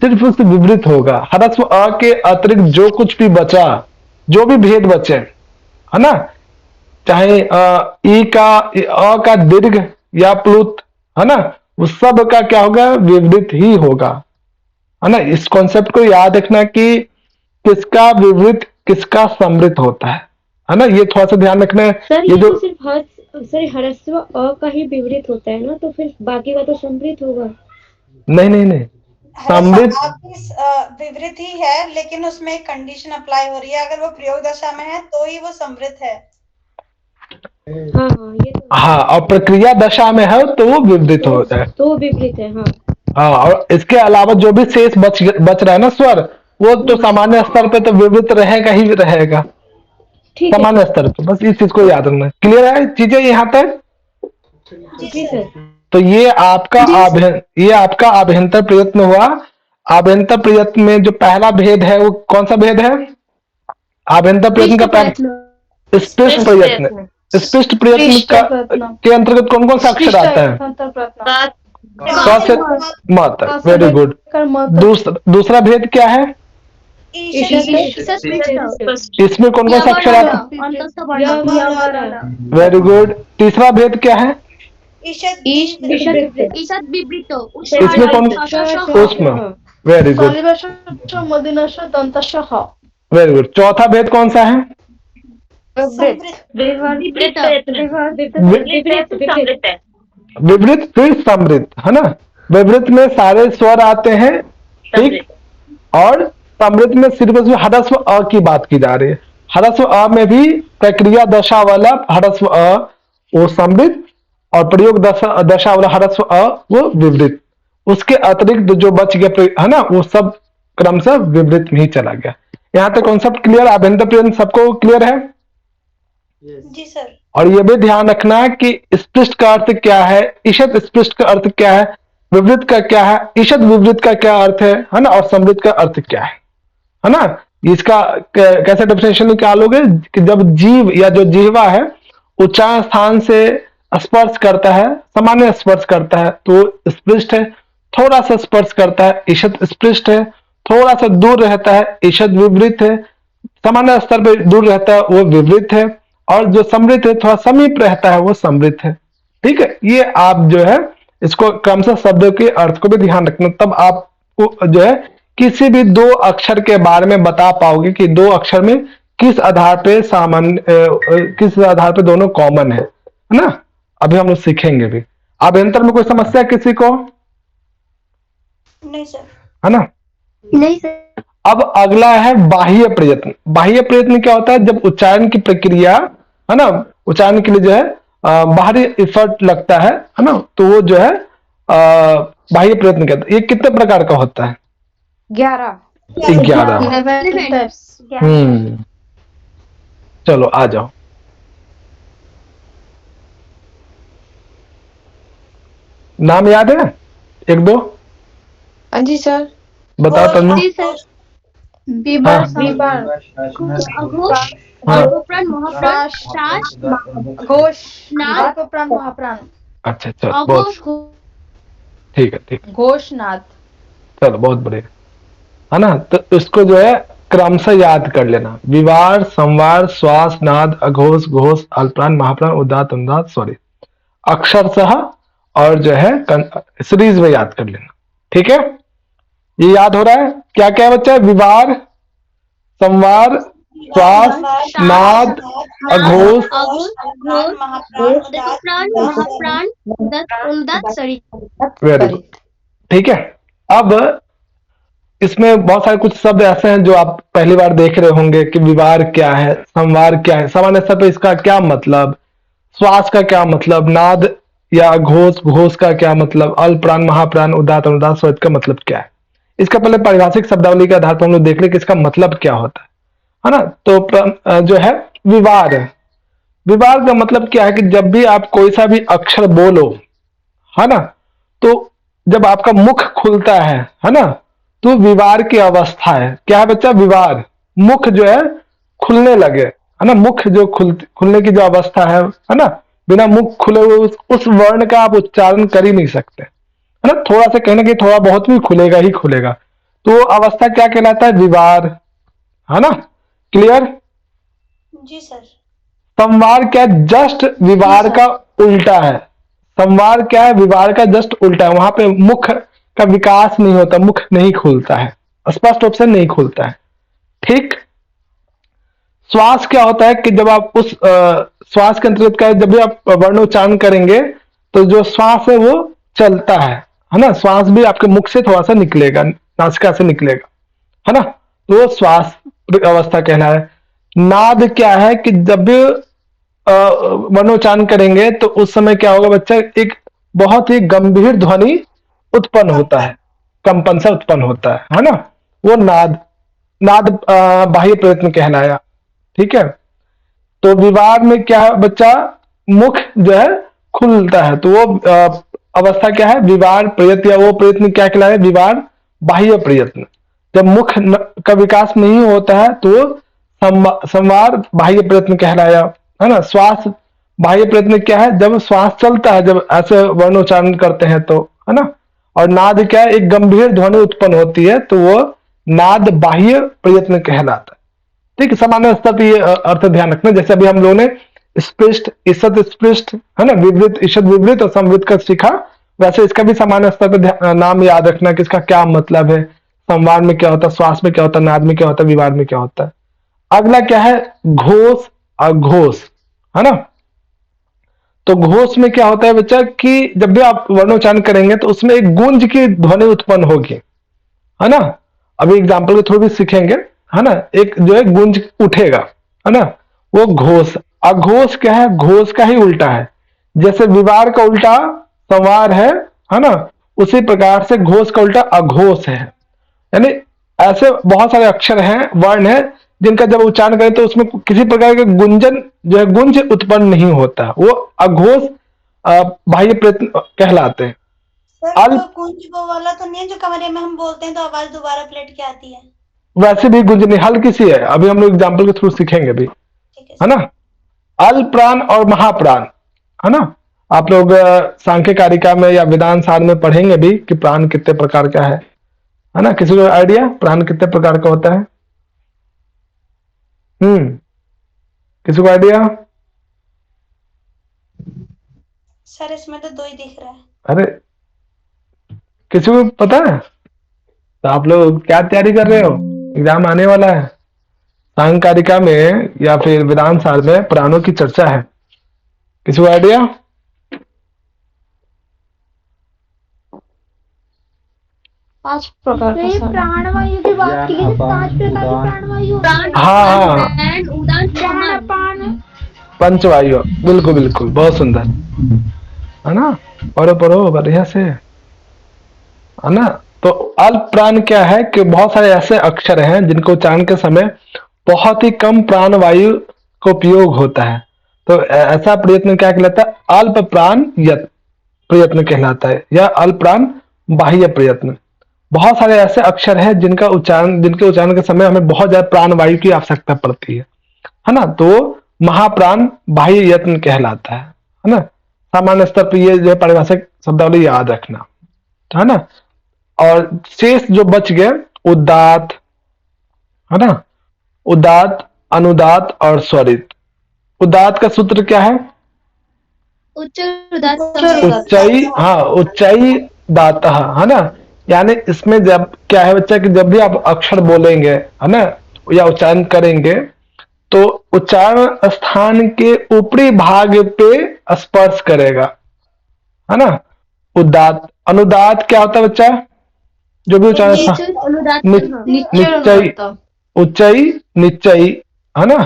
सिर्फ उससे विपरीत होगा। ह्रस्व अ के अतिरिक्त जो कुछ भी बचा, जो भी भेद बचे, है ना, चाहे ई का अ का दीर्घ या प्लुत, है ना, उस सब का क्या होगा? विपरीत ही होगा, है ना? इस कॉन्सेप्ट को याद रखना कि किसका विपरीत किसका समृद्ध होता है ना? ये थोड़ा सा ध्यान रखना है। सर ये ये जो तो सिर्फ ह्रस्व अ का ही विपरीत होता है ना, तो फिर बाकी का तो समृद्ध होगा। नहीं, समृद्ध विपरीत ही है, लेकिन उसमें एक कंडीशन अप्लाई हो रही है, अगर वो प्रयोग दशा में है तो ही वो समृद्ध है। हाँ हाँ, ये तो हाँ, और प्रक्रिया दशा में है तो वो विपरीत होता है। तो विपरीत है। हाँ हाँ, और इसके अलावा जो भी शेष बच रहा है ना स्वर, वो तो सामान्य स्तर पे तो विवृत रहेगा ही रहेगा, ठीक है। सामान्य स्तर पे। बस इस चीज को याद रखना। क्लियर है चीजें यहाँ तक? जी सर। तो ये आपका आभ्यंतर प्रयत्न हुआ। आभ्यंतर प्रयत्न में जो पहला भेद है वो कौन सा भेद है? आभ्यंतर प्रयत्न का पहला स्पृष्ट प्रयत्न। स्पृष्ट प्रयत्न के अंतर्गत कौन कौन सा अक्षर आता है? क से म तक। Very good. दूसरा भेद क्या है? इसमें कौन कौन सा अक्षर आता है? Very good. तीसरा भेद क्या है? इसमें कौन? ऊष्म। Very good, very good. चौथा भेद कौन सा है? विपरीत फिर समृद्ध, है ना? विपरीत में सारे स्वर आते हैं, ठीक, और समृद्ध में सिर्फ उसमें ह्रस्व अ की बात की जा रही है। ह्रस्व अ में भी प्रक्रिया दशा वाला ह्रस्व अ वो समृद्ध, और प्रयोग दशा वाला ह्रस्व अ वो विपरीत। उसके अतिरिक्त जो बच गया, है ना, वो सब क्रमशः विपरीत में ही चला गया। यहाँ तक कॉन्सेप्ट क्लियर? आभ्यंतर प्रयत्न सबको क्लियर है? जी सर। और ये भी ध्यान रखना कि स्पृष्ट का अर्थ क्या है, ईषद स्पृष्ट का अर्थ क्या है, विपरीत का क्या है, ईषद विपरीत का क्या अर्थ है ना, और समृद्ध का अर्थ क्या है ना? इसका कैसे डेफिनेशन निकालोगे कि जब जीव या जो जिह्वा है उच्चारण स्थान से स्पर्श करता है, सामान्य स्पर्श करता है तो स्पृष्ट है, थोड़ा सा स्पर्श करता है ईषद स्पृष्ट है, थोड़ा सा दूर रहता है ईषद विपरीत है, सामान्य स्तर पर दूर रहता है वो विपरीत है, और जो समृद्ध है थोड़ा समीप रहता है वो समृद्ध है। ठीक है, ये आप जो है इसको क्रमशः शब्दों के अर्थ को भी ध्यान रखना, तब आपको जो है किसी भी 2 अक्षर के बारे में बता पाओगे कि 2 अक्षर में किस आधार पे किस आधार पे दोनों कॉमन है ना? अभी हम लोग सीखेंगे भी। आभ्यंतर में कोई समस्या किसी को? नहीं सर। है ना? नहीं सर। अब अगला है बाह्य प्रयत्न। बाह्य प्रयत्न क्या होता है? जब उच्चारण की प्रक्रिया, है ना, उच्चारण के लिए जो है बाहरी इफर्ट लगता है ना, तो वो जो है बाह्य प्रयत्न कहते हैं। ये कितने प्रकार का होता है? 11। 11। चलो आ जाओ। नाम याद है? 1 2 हाँ जी सर। बताओ तन्मय। जी सर। विवाह हाँ। विवाह अघोष हाँ। अल्पप्राण महाप्राण शास घोष नाद अल्पप्राण महाप्राण अच्छा चलो बहुत अघोष ठीक है ठीक है, घोषनाथ। चलो बहुत बढ़िया, है ना। तो इसको जो है क्रमशः याद कर लेना, विवार, संवार, श्वास, नाद, अघोष, घोष, अल्पप्राण, महाप्राण, उदात, अनुदात, सॉरी, अक्षरशः और जो है सीरीज में याद कर लेना। ठीक है, ये याद हो रहा है? क्या क्या बच्चा है? विवार, संवार, श्वास, नाद, अघोष, महाप्राण, उदात, महाप्राण उदात सॉरी। Very good. ठीक है, अब इसमें बहुत सारे कुछ शब्द ऐसे हैं जो आप पहली बार देख रहे होंगे कि विवार क्या है, संवार क्या है, सामान्य स्तर पर इसका क्या मतलब, श्वास का क्या मतलब, नाद या घोष घोष का क्या मतलब, अल्पप्राण, महाप्राण, उदात, अनुदात, स्वरित का मतलब क्या है। इसका पहले पारिभाषिक शब्दावली के आधार पर हम लोग देख रहे कि इसका मतलब क्या होता है ना। तो जो है विवार, विवार का मतलब क्या है कि जब भी आप कोई सा भी अक्षर बोलो, है ना, तो जब आपका मुख खुलता है ना, तो विवार की अवस्था है। क्या है बच्चा? विवार, मुख जो है खुलने लगे, है ना, मुख जो खुलने की जो अवस्था है ना, बिना मुख खुले हुए उस वर्ण का आप उच्चारण कर ही नहीं सकते, है ना। थोड़ा सा कहीं ना कहीं थोड़ा बहुत भी खुलेगा ही खुलेगा, तो अवस्था क्या कहलाता है? विवार, है ना। क्लियर? जी सर। संवार क्या? जस्ट विवार का उल्टा है। संवार क्या है? विवार का जस्ट उल्टा है। वहां पे मुख का विकास नहीं होता, मुख नहीं खुलता है, स्पष्ट रूप से नहीं खुलता है। ठीक। श्वास क्या होता है कि जब आप उस श्वास के अंतर्गत का जब भी आप वर्णोच्चारण करेंगे तो जो श्वास है वो चलता है ना। श्वास भी आपके मुख से थोड़ा सा निकलेगा, नासिका से निकलेगा, है ना, तो वो श्वास अवस्था कहना है। नाद क्या है कि जब भी वर्णोच्चारण करेंगे तो उस समय क्या होगा बच्चा? एक बहुत ही गंभीर ध्वनि उत्पन्न होता है, कंपन सा उत्पन्न होता है ना, वो नाद, नाद बाह्य प्रयत्न कहलाया। ठीक है, तो विवार में क्या है बच्चा? मुख जो है खुलता है, तो वो अवस्था क्या है? विवार प्रयत्न, या वो प्रयत्न क्या कहलाया? विवार बाह्य प्रयत्न। जब मुख का विकास नहीं होता है तो संवार बाह्य प्रयत्न कहलाया, है ना। श्वास बाह्य प्रयत्न क्या है? जब श्वास चलता है, जब ऐसे वर्णोच्चारण करते हैं तो, है ना। और नाद क्या है? एक गंभीर ध्वनि उत्पन्न होती है, तो वो नाद बाह्य प्रयत्न कहलाता है। ठीक है, सामान्य स्तर पर ये अर्थ ध्यान रखना। जैसे अभी हम लोगों ने स्पृष्ट, ईषद स्पृष्ट, है ना, विवृत, ईषद विवृत और संवृत का सीखा, वैसे इसका भी सामान्य स्तर पर नाम याद रखना कि इसका क्या मतलब है, संवार में क्या होता है, श्वास में क्या होता है, नाद में क्या होता है, विवार में क्या होता है। अगला क्या है? घोष, अघोष, है ना। तो घोष में क्या होता है बच्चा कि जब भी आप वर्णोच्चारण करेंगे तो उसमें एक गूंज की ध्वनि उत्पन्न होगी, है ना। अभी एग्जाम्पल के थ्रू भी सीखेंगे, है ना। एक जो है गूंज उठेगा, है ना, वो घोष। अघोष क्या है? घोष का ही उल्टा है। जैसे विवार का उल्टा संवार है ना, उसी प्रकार से घोष का उल्टा अघोष है। यानी ऐसे बहुत सारे अक्षर हैं, वर्ण हैं, जिनका जब उच्चारण करें तो उसमें किसी प्रकार के गुंजन जो है गुंज उत्पन्न नहीं होता, वो अघोष बाह्य प्रयत्न कहलाते हैं। सर गुंज वो वाला तो नहीं है जो कमरे में हम बोलते हैं तो आवाज दोबारा पलट के आती है? वैसे भी गुंज नहीं, हल्की सी है, अभी हम लोग एग्जाम्पल के थ्रू सीखेंगे भी, है ना। अल्पप्राण और महाप्राण, है ना। आप लोग सांख्य कारिका में या वेदांत सार में पढ़ेंगे भी कि प्राण कितने प्रकार का है ना। किसी को आइडिया प्राण कितने प्रकार का होता है? किसी को आइडिया? सर इसमें तो 2 ही दिख रहा है। अरे किसी को पता है? तो आप लोग क्या तैयारी कर रहे हो? एग्जाम आने वाला है, सांख्य कारिका में या फिर वेदांत सार में प्राणों की चर्चा है। किसी को आइडिया? पांच प्रकार का सर। प्राणवायु की बात की गई, 5 प्रकार की प्राणवायु। हाँ, उदान, पंचवायु, बिल्कुल बिल्कुल, बहुत सुंदर, है ना। पढ़ो पढ़ो बढ़िया से, है ना। तो अल्प प्राण क्या है कि बहुत सारे ऐसे अक्षर हैं जिनको उच्चारण के समय बहुत ही कम प्राण वायु का उपयोग होता है, तो ऐसा प्रयत्न क्या कहलाता है? अल्प प्राण प्रयत्न कहलाता है, या अल्प प्राण बाह्य प्रयत्न। बहुत सारे ऐसे अक्षर हैं जिनके उच्चारण के समय हमें बहुत ज्यादा प्राणवायु की आवश्यकता पड़ती है ना। तो महाप्राण बाह्य यत्न कहलाता है ना। सामान्य स्तर पर ये जो पारिभाषिक शब्दावली याद रखना, है ना। और शेष जो बच गए उदात्त, है ना, उदात्त, अनुदात्त और स्वरित। उदात्त का सूत्र क्या है? उच्चाई, हाँ, उच्चाई दातः, है ना। यानी इसमें जब क्या है बच्चा कि जब भी आप अक्षर बोलेंगे, है ना, या उच्चारण करेंगे तो उच्चारण स्थान के ऊपरी भाग पे स्पर्श करेगा, है ना। उदात्त। अनुदात्त क्या होता है बच्चा? जो भी उच्चारण निश्चय, उच्चाई, निश्चय, है ना।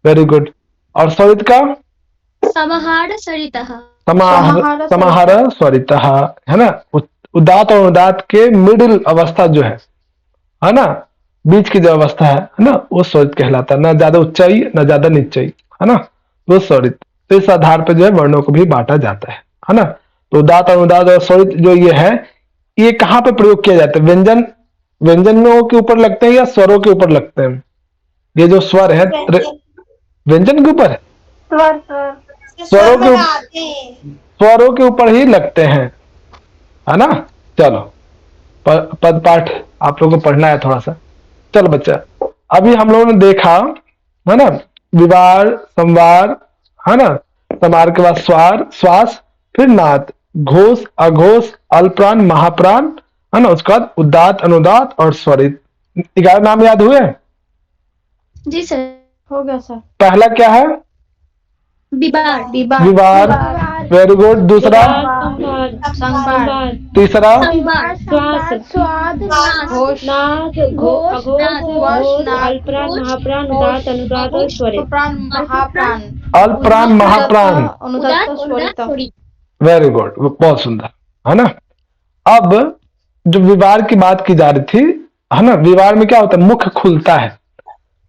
Very good. और स्वरित का समाहार सरितः। समाहार स्वरितः, है ना। उदात्त और अनुदात्त के मिडिल अवस्था जो है ना, बीच की जो अवस्था है ना, वो स्वरित कहलाता है। ना ज्यादा उच्चाई ना ज्यादा निश्चय, है ना, वो स्वरित। तो इस आधार पर जो है वर्णों को भी बांटा जाता है ना। तो उदात्त, अनुदात्त और स्वरित जो ये है, ये कहाँ पे प्रयोग किया जाता है? व्यंजनों के ऊपर लगते हैं या स्वरों के ऊपर लगते हैं? ये जो स्वर है व्यंजन के ऊपर है, स्वरों के ऊपर ही लगते हैं, है ना। चलो पद पाठ आप लोगों को पढ़ना है थोड़ा सा। चलो बच्चा, अभी हम लोगों ने देखा, है ना, विवार, संवार, है ना, समार के बाद स्वार, श्वास, फिर नाद, घोष, अघोष, अल्पप्राण, महाप्राण, है ना। उसके बाद उदात्त, अनुदात्त और स्वरित। 11 नाम याद हुए? जी सर। हो गया सर। पहला क्या है? विवार। विवार, वेरी गुड। दूसरा? संवार, तीसरा? संवार, स्वाद, घोष, नाद, घोष, नाद, घोष, नाद, अल्पप्राण, महाप्राण, उदात्त, अनुदात्त और स्वरित। प्राण, महाप्राण, अल्पप्राण, महाप्राण, अनुदात्त, स्वरित। वेरी गुड, बहुत सुंदर, है ना। अब जो विवार की बात की जा रही थी, है ना, विवार में क्या होता है? मुख खुलता है।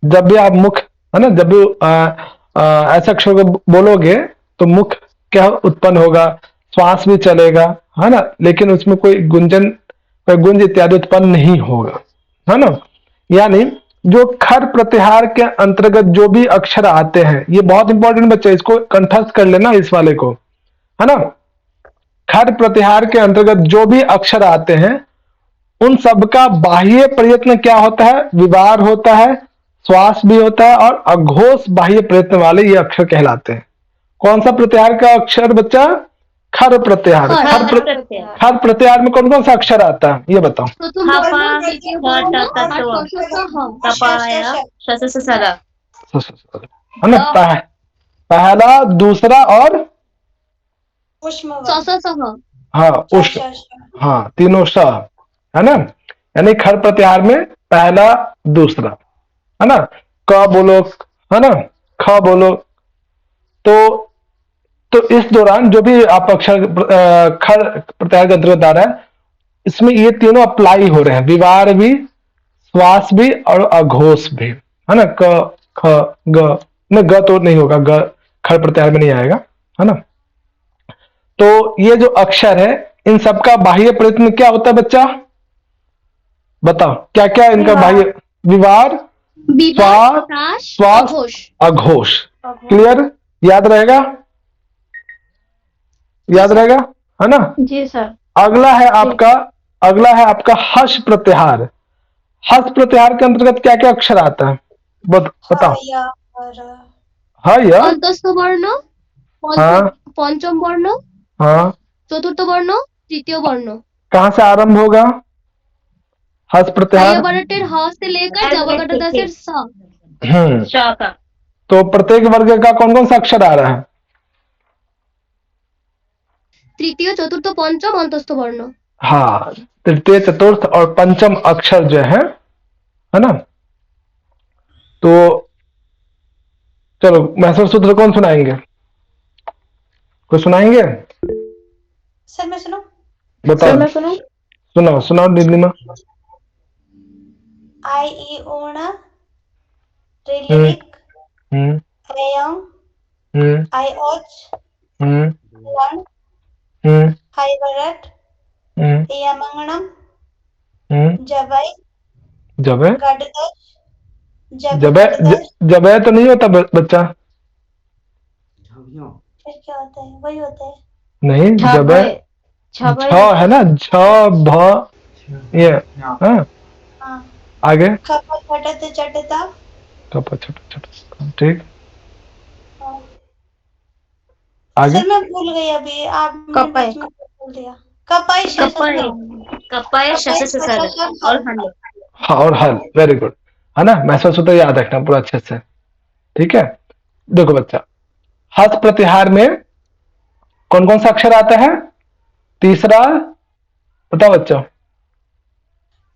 जब भी आप मुख, है ना, जब भी ऐसे अक्षर को बोलोगे तो मुख क्या उत्पन्न होगा? श्वास भी चलेगा, है ना, लेकिन उसमें कोई गुंज इत्यादि उत्पन्न नहीं होगा, है ना। यानी जो खर प्रत्याहार के अंतर्गत जो भी अक्षर आते हैं, ये बहुत इंपॉर्टेंट बच्चे, इसको कंठस्थ कर लेना, इस वाले को, है ना। खर प्रत्याहार के अंतर्गत जो भी अक्षर आते हैं उन सबका बाह्य प्रयत्न क्या होता है? विवार होता है, श्वास भी होता है, और अघोष बाह्य प्रयत्न वाले ये अक्षर कहलाते हैं। कौन सा प्रत्याहार का अक्षर बच्चा? खर प्रत्याहार। खर प्रत्याहार में कौन कौन सा अक्षर आता है ये बताओ? है ना, पहला, दूसरा और हाँ उष्ण, हाँ, तीनों स, है ना। यानी खर प्रत्याहार में पहला, दूसरा, है ना। क बोलो, है ना, ख बोलो। तो इस दौरान जो भी आप अक्षर खर प्रत्याहार के अंतर्गत आ रहा है, इसमें ये तीनों अप्लाई हो रहे हैं, विवार भी, श्वास भी और अघोष भी, है ना। क, ख, ग में ग तो नहीं होगा, ग खर प्रत्याहार में नहीं आएगा, है ना। तो ये जो अक्षर है, इन सबका बाह्य प्रयत्न क्या होता है बच्चा? बताओ क्या क्या इनका बाह्य? विवार, श्वास, अघोष। क्लियर? याद रहेगा, याद रहेगा, है ना। जी सर। अगला है आपका हर्ष प्रत्याहार। हर्ष प्रत्याहार के अंतर्गत क्या क्या अक्षर आता है बताओ? অন্তস্থ বর্ণ, हाँ, পঞ্চম বর্ণ, हाँ। চতুর্থ বর্ণ, তৃতীয় বর্ণ। कहाँ से आरंभ होगा हर्ष प्रत्याहार? बराटेर ह से लेकर जबरदस्तेर स। तो प्रत्येक वर्ग का कौन कौन सा अक्षर आ रहा है? तृतीय, चतुर्थ, पंचम, अंतस्थ वर्ण। हाँ, तृतीय, चतुर्थ और पंचम अक्षर जो है ना। तो चलो महसूर सूत्र कौन सुनाएंगे? कोई सुनाएंगे? सर मैं सुनो। बताओ। मैं सुनो। सुनाओ नीलिमा। आई ई ओण रिलिक रेयंग आई ओच रण हाई बरट यमंगणम जबै, जब है, गडदश, जब जब है, गडदश, जब है तो नहीं होता बच्चा, झबियों। फिर क्या होता है? वही होता है। नहीं जब है, छबई छ है ना, छ भ ये, हाँ हाँ। आगे खप छटत चटता, कपा छोटा छोटा, ठीक हाँ। आगे सर मैं भूल गई अभी, आपने कपय। बीच में बोल दिया। कपय कपय, कपय शश से सर और हल। हाँ और हल, वेरी गुड, है ना, महसूस होता है, याद रखना पूरा अच्छे से, ठीक है। देखो बच्चा, हस्त प्रतिहार में कौन कौन सा अक्षर आता है? तीसरा, बताओ बच्चों।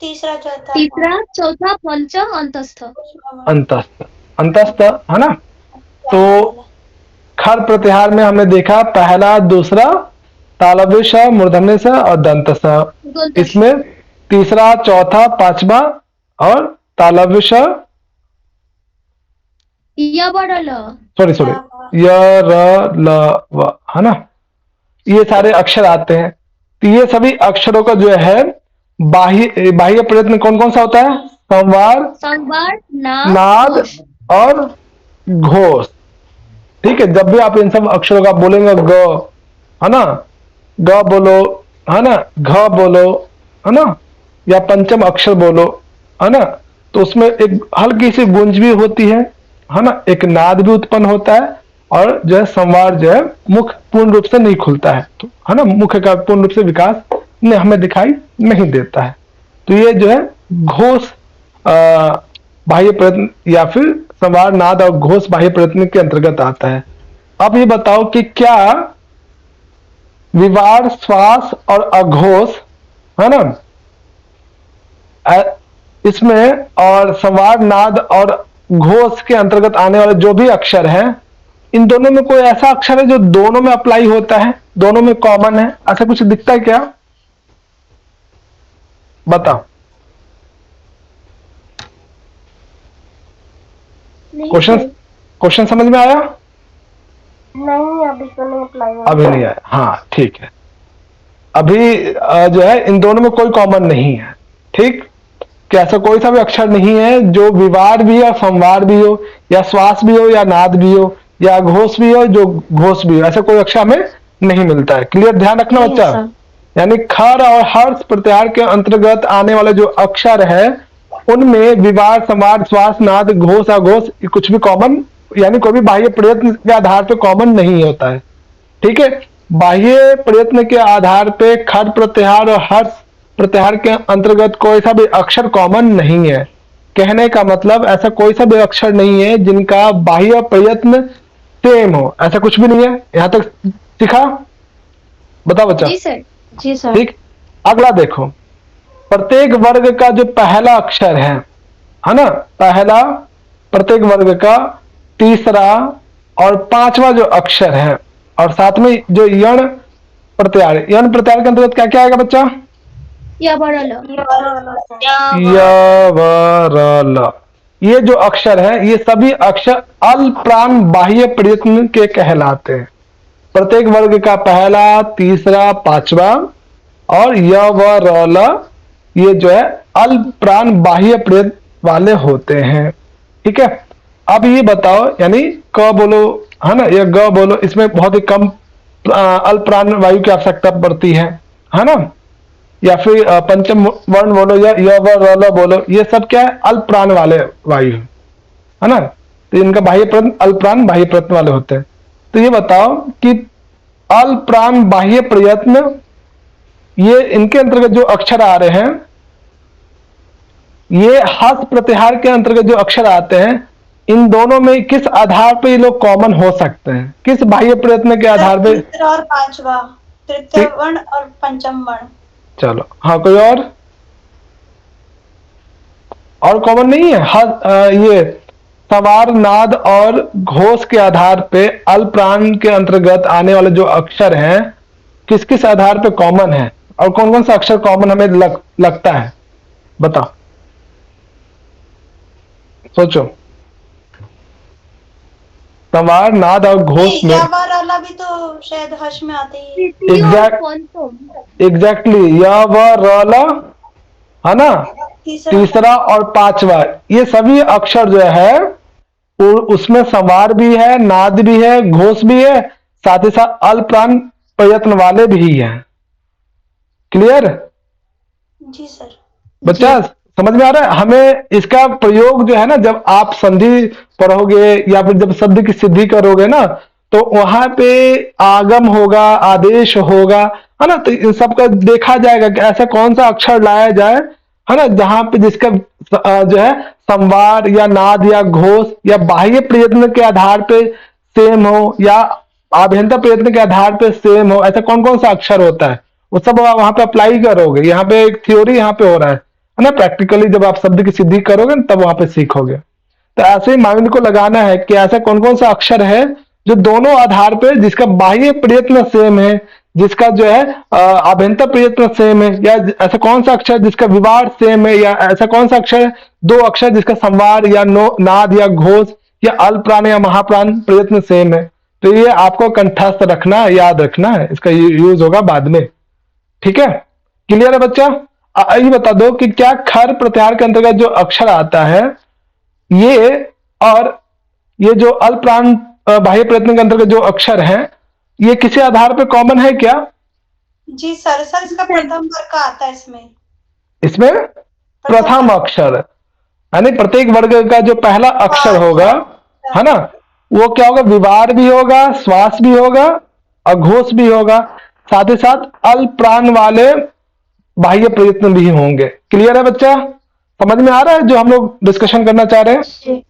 तीसरा, चौथा, तीसरा चौथा पंच अंतस्थ। अंतस्थ, अंतस्थ है ना। तो खर प्रतिहार में हमने देखा पहला, दूसरा, तालव्य श, मूर्धन्य स और दंत स। इसमें तीसरा, चौथा, पांचवा और तालव्य श, या बड़ा ल। सॉरी य र ल व, है ना, ये सारे अक्षर आते हैं। तो ये सभी अक्षरों का जो है बाह्य बाह्य प्रयत्न कौन कौन सा होता है? संवार, संवार, नाद घोष। और घोष, ठीक है। जब भी आप इन सब अक्षरों का बोलेंगे, ग, है ना, ग बोलो, है ना, घ बोलो, है ना, या पंचम अक्षर बोलो, है ना, तो उसमें एक हल्की सी गूंज भी होती है ना, एक नाद भी उत्पन्न होता है, और जो है संवार जो है मुख पूर्ण रूप से नहीं खुलता है, तो है ना, मुख का पूर्ण रूप से विकास हमें दिखाई नहीं देता है। तो ये जो है घोष बाह्य प्रयत्न या फिर संवार, नाद और घोष बाह्य प्रयत्न के अंतर्गत आता है। अब ये बताओ कि क्या विवार, श्वास और अघोष, है ना, इसमें और संवार, नाद और घोष के अंतर्गत आने वाले जो भी अक्षर हैं, इन दोनों में कोई ऐसा अक्षर है जो दोनों में अप्लाई होता है, दोनों में कॉमन है, ऐसा कुछ दिखता है क्या? बताओ। क्वेश्चन समझ में आया? नहीं, अभी तो नहीं अप्लाई हुआ। अभी नहीं आया, हाँ ठीक है। अभी जो है इन दोनों में कोई कॉमन नहीं है, ठीक, कि ऐसा कोई सा भी अक्षर नहीं है जो विवार भी हो, संवार भी हो, या श्वास भी हो, या नाद भी हो, या घोष भी हो, जो घोष भी हो, ऐसा कोई अक्षर हमें नहीं मिलता है। क्लियर, ध्यान रखना बच्चा। यानी खर और हर्ष प्रत्याहार के अंतर्गत आने वाले जो अक्षर है उनमें विवार, संवार, श्वास, नाद, घोष, अघोष कुछ भी कॉमन, यानी कोई भी बाह्य प्रयत्न के आधार पे कॉमन नहीं होता है, ठीक है। बाह्य प्रयत्न के आधार पे खर प्रत्याहार और हर्ष प्रत्याहार के अंतर्गत कोई सा भी अक्षर कॉमन नहीं है। कहने का मतलब ऐसा कोई सा भी अक्षर नहीं है जिनका बाह्य प्रयत्न सेम हो, ऐसा कुछ भी नहीं है। यहां तक सीखा? बताओ बच्चा। जी सर। जी सर। ठीक, अगला देखो, प्रत्येक वर्ग का जो पहला अक्षर है ना, पहला प्रत्येक वर्ग का तीसरा और पांचवा जो अक्षर है, और साथ में जो यण प्रत्याहार, यण प्रत्याहार के अंतर्गत क्या क्या आएगा बच्चा? या बड़ा ल। य व र ल, ये जो अक्षर है ये सभी अक्षर अल्पप्राण बाह्य प्रयत्न के कहलाते हैं। प्रत्येक वर्ग का पहला, तीसरा, पांचवा और य व र ल, ये जो है अल्पप्राण बाह्य प्रयत्न वाले होते हैं, ठीक है। अब ये बताओ, यानी क बोलो, है ना, या ग बोलो, इसमें बहुत ही कम अल्पप्राण वायु की आवश्यकता पड़ती है ना, या फिर पंचम वर्ण बोलो या य व र ल बोलो, ये सब क्या है? अल्पप्राण वाले वायु, है ना, तो इनका बाह्य प्रयत्न अल्पप्राण बाह्य प्रयत्न वाले होते हैं। तो ये बताओ कि अल्पप्राण बाह्य प्रयत्न, ये इनके अंतर्गत जो अक्षर आ रहे हैं, ये हस्त प्रत्याहार के अंतर्गत जो अक्षर आते हैं, इन दोनों में किस आधार पे ये लोग कॉमन हो सकते हैं? किस बाह्य प्रयत्न के आधार पे? तीसरा और पांचवा, तृतीय वर्ण और पंचम वर्ण। चलो, हाँ, कोई और कॉमन नहीं है? ये संवार, नाद और घोष के आधार पे अल्पप्राण के अंतर्गत आने वाले जो अक्षर हैं, किस किस आधार पे कॉमन है, और कौन कौन सा अक्षर कॉमन हमें लगता है? बताओ, सोचो। संवार, नाद और घोष में भी तो शायद हर्ष में आते ही। एग्जैक्टली, य व र ल, है ना, तीसरा और पांचवा, ये सभी अक्षर जो है उसमें संवार भी है, नाद भी है, घोष भी है, साथ ही साथ अल्पप्राण प्रयत्न वाले भी हैं। क्लियर जी सर। बच्चा, समझ में आ रहा है? हमें इसका प्रयोग जो है ना, जब आप संधि पढ़ोगे या फिर जब शब्द की सिद्धि करोगे ना, तो वहां पे आगम होगा, आदेश होगा, है ना, तो इन सबका देखा जाएगा कि ऐसा कौन सा अक्षर लाया जाए, है ना, जहां पे जिसका जो है संवार या नाद या घोष या बाह्य प्रयत्न के आधार पे सेम हो या आभ्यंतर प्रयत्न के आधार पे सेम हो, ऐसा कौन कौन सा अक्षर होता है, वो सब आप वहां पे अप्लाई करोगे। यहाँ पे एक थ्योरी यहाँ पे हो रहा है ना, प्रैक्टिकली जब आप शब्द की सिद्धि करोगे ना, तब वहां पे सीखोगे। तो ऐसे ही माइंड को लगाना है कि ऐसा कौन कौन सा अक्षर है जो दोनों आधार पे, जिसका बाह्य प्रयत्न सेम है, जिसका जो है आभ्यंतर प्रयत्न सेम है, या ऐसा कौन सा अक्षर जिसका विवाद सेम है, या ऐसा कौन सा अक्षर है, दो अक्षर जिसका संवार या नाद या घोष या अल्पप्राण या महाप्राण प्रयत्न सेम है। तो ये आपको कंठस्थ रखना है, याद रखना है, इसका यूज होगा बाद में। ठीक है, क्लियर है बच्चा? ये बता दो कि क्या खर प्रत्याहार के अंतर्गत जो अक्षर आता है ये और ये जो अल्पप्राण बाह्य प्रयत्न के अंतर्गत जो अक्षर है, ये किसी आधार पे कॉमन है क्या? जी सर। सर इसका प्रथम वर्ग का आता है इसमें प्रथम अक्षर, यानी प्रत्येक वर्ग का जो पहला अक्षर होगा, है ना, वो क्या होगा? विवार भी होगा, श्वास भी होगा, अघोष भी होगा, साथ ही साथ अल्पप्राण वाले बाह्य प्रयत्न भी होंगे। क्लियर है बच्चा? समझ में आ रहा है जो हम लोग डिस्कशन करना चाह रहे हैं?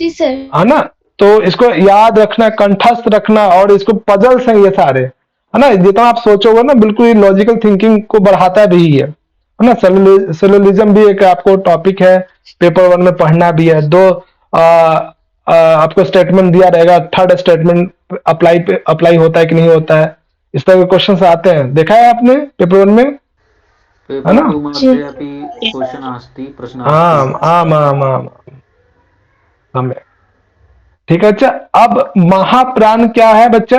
जी सर। है ना, तो इसको याद रखना, कंठस्थ रखना, और इसको पजल्स हैं ये सारे, है ना, जितना आप सोचोगे ना, बिल्कुल लॉजिकल थिंकिंग को बढ़ाता भी है ना। सिलोजिज्म भी एक आपको टॉपिक है, पेपर 1 में पढ़ना भी है। दो आपको स्टेटमेंट दिया रहेगा, थर्ड स्टेटमेंट अप्लाई होता है कि नहीं होता है, इस तरह के क्वेश्चन आते हैं, देखा है आपने पेपर 1 में, है ना? क्वेश्चन अस्ति, प्रश्न आम आम आम आम हमें। ठीक है बच्चा। अब महाप्राण क्या है बच्चा?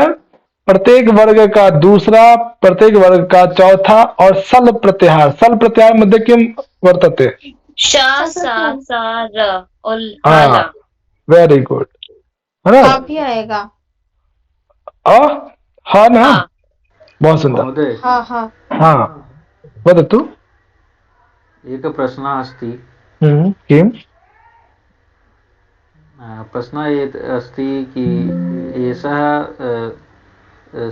प्रत्येक वर्ग का दूसरा, प्रत्येक वर्ग का चौथा, और सल प्रत्याहार। सल प्रत्याहार मध्य किम वर्तते? श सा सा र और हाँ, हाला। वेरी गुड, है ना? हाँ भी आएगा। हाँ ना, हाँ। बहुत सुंदर। महोदय, हाँ हाँ। हाँ वदतु। एक प्रश्नः अस्ति। किम्? प्रश्नः अस्ति कि एषः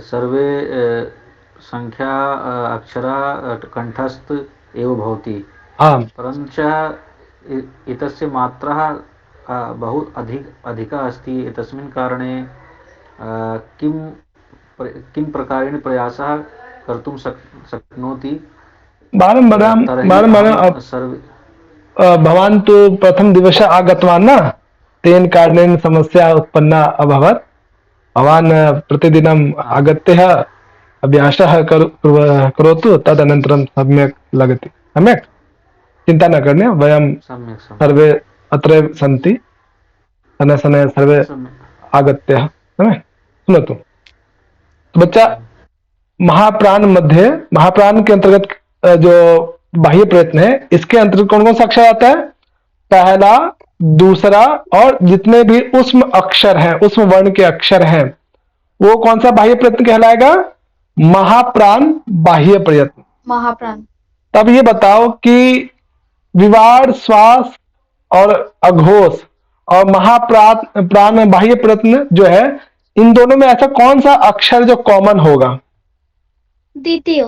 सर्वे संख्या अक्षरा कंठस्थ एव भवति, परञ्च एतस्य मात्रा बहु अधिका अस्ति। एतस्मिन् कारणे किं प्रकारेण प्रयासः कर्तुं शक्नोति? बारं भवान् तु प्रथम दिवसे आगतवान् न, तेन कारणेन समस्या उत्पन्ना अभवत्। भवान् प्रतिदिनम् आगत्य अभ्यासः करोतु, तदनन्तरं सम्यक् लगति। सम्यक्, चिन्ता न करणीया, वयं सर्वे अत्रैव सन्ति, शनैः शनैः सर्वे आगत्य। सुनतु बच्चा, महाप्राण मध्य, महाप्राण के अंतर्गत जो बाह्य प्रयत्न है, इसके अंतर्गत कौन कौन सा अक्षर आता है? पहला, दूसरा, और जितने भी उष्म अक्षर हैं, उष्म वर्ण के अक्षर हैं, वो कौन सा बाह्य प्रयत्न कहलाएगा? महाप्राण बाह्य प्रयत्न। महाप्राण। तब ये बताओ कि विवार, श्वास और अघोष और महाप्राण बाह्य प्रयत्न जो है, इन दोनों में ऐसा कौन सा अक्षर जो कॉमन होगा? द्वितीय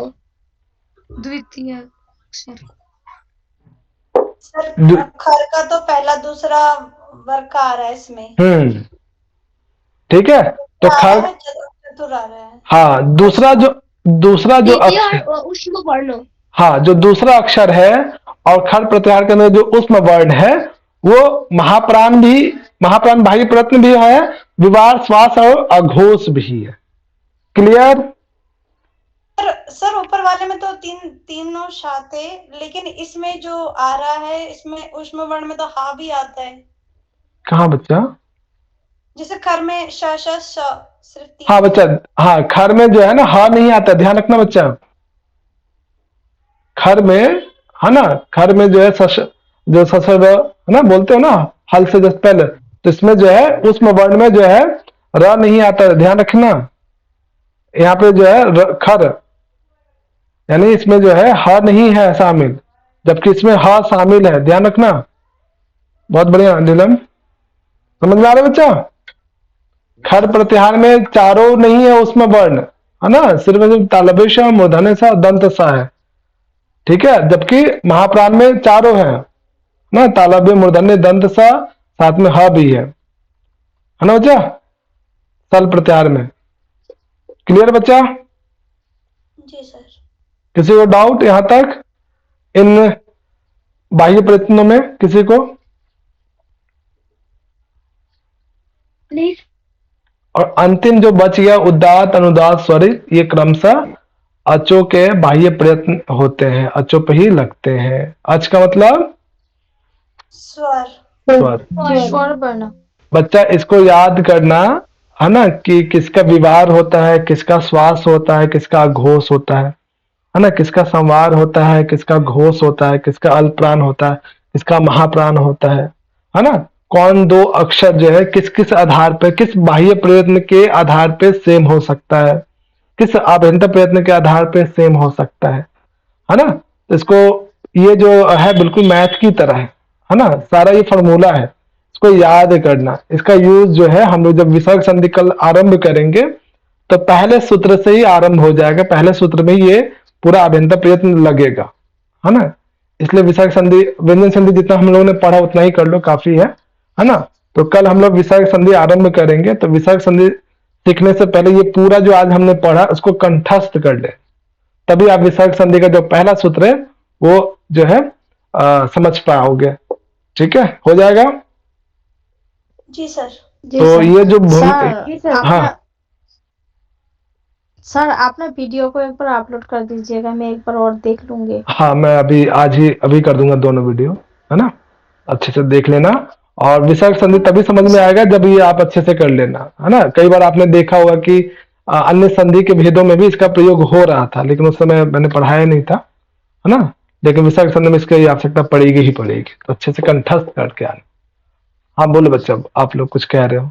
सर खर का तो पहला दूसरा वर्ग का आ रहा है इसमें। ठीक है, तो खर चतुर आ रहा है। हाँ, दूसरा जो अक्षर, उष्म वर्ण। हाँ, जो दूसरा अक्षर है और खर प्रत्याहार के अंदर जो उष्म वर्ण है, वो महाप्राण बाह्य प्रयत्न भी है, विवार, श्वास और अघोष भी है। क्लियर? सर ऊपर वाले में तो तीनों शाते, लेकिन इसमें जो आ रहा है, इसमें उष्म वर्ण में तो हा भी आता है। कहाँ बच्चा? जैसे खर में श सिर्फ 3। हाँ बच्चा, हाँ, खर में जो है ना, हा नहीं आता, ध्यान रखना बच्चा। खर में है ना, खर में जो है जो ससर है ना बोलते हो ना, हल से जस्ट पहले, तो इसमें जो है उसमें वर्ण में जो है र नहीं आता है, ध्यान रखना। यहाँ पे जो है खर, यानी इसमें जो है ह नहीं है शामिल, जबकि इसमें ह शामिल है, ध्यान रखना। बहुत बढ़िया नीलम, समझ में आ रहा है बच्चा? खर प्रत्याहार में चारों नहीं है उसमें वर्ण, है ना, सिर्फ तालव्य मूर्धन्य सा दंत सा है, ठीक है। जबकि महाप्राण में चारों है ना, तालव्य मूर्धन्य दंत सा, साथ में ह भी है ना बच्चा, सल प्रत्याहार में। क्लियर बच्चा? जी सर। किसी को डाउट यहां तक इन बाह्य प्रयत्नों में? किसी को? नहीं और अंतिम जो बच गया उदात्त अनुदात स्वरित, ये क्रमशः अचों के बाह्य प्रयत्न होते हैं, अचों पे ही लगते हैं। अच का मतलब स्वर। स्वर। स्वर वर्ण। बच्चा इसको याद करना, है ना, कि किसका विवार होता है, किसका श्वास होता है, किसका घोष होता है ना, किसका संवार होता है, किसका घोष होता है, किसका अल्पप्राण होता है, किसका महाप्राण होता है ना। कौन दो अक्षर जो है किस किस आधार पे, किस बाह्य प्रयत्न के आधार पे सेम हो सकता है, किस आभ्यंतर प्रयत्न के आधार पे सेम हो सकता है ना। तो इसको, ये जो है बिल्कुल मैथ की तरह है ना, सारा ये फॉर्मूला है, इसको याद करना। इसका यूज जो है हम लोग जब विसर्ग संधि कल आरंभ करेंगे तो पहले सूत्र से ही आरंभ हो जाएगा, पहले सूत्र में ही ये पूरा आभ्यंतर प्रयत्न लगेगा, है ना। इसलिए विसर्ग संधि, व्यंजन संधि जितना हम लोगों ने पढ़ा उतना ही कर लो, काफी है ना। तो कल हम लोग विसर्ग संधि आरंभ करेंगे, तो विसर्ग संधि सीखने से पहले ये पूरा जो आज हमने पढ़ा उसको कंठस्थ कर ले, तभी आप विसर्ग संधि का जो पहला सूत्र है वो जो है समझ पाओगे, ठीक है, हो जाएगा। जी सर। जी तो सर। ये जो सर हाँ आपने सर आपने वीडियो को एक बार अपलोड कर दीजिएगा, मैं एक बार और देख लूंगी। हाँ, मैं अभी आज ही अभी कर दूंगा दोनों वीडियो, है ना, अच्छे से देख लेना। और विसर्ग संधि तभी समझ में आएगा जब ये आप अच्छे से कर लेना, है ना। कई बार आपने देखा होगा कि अन्य संधि के भेदों में भी इसका प्रयोग हो रहा था, लेकिन उस समय मैंने पढ़ाया नहीं था, है ना। लेकिन विसर्ग संधि में इसकी आवश्यकता पड़ेगी ही पड़ेगी, तो अच्छे से कंठस्थ करके आना। हाँ बोलो बच्चा, आप लोग कुछ कह रहे हो?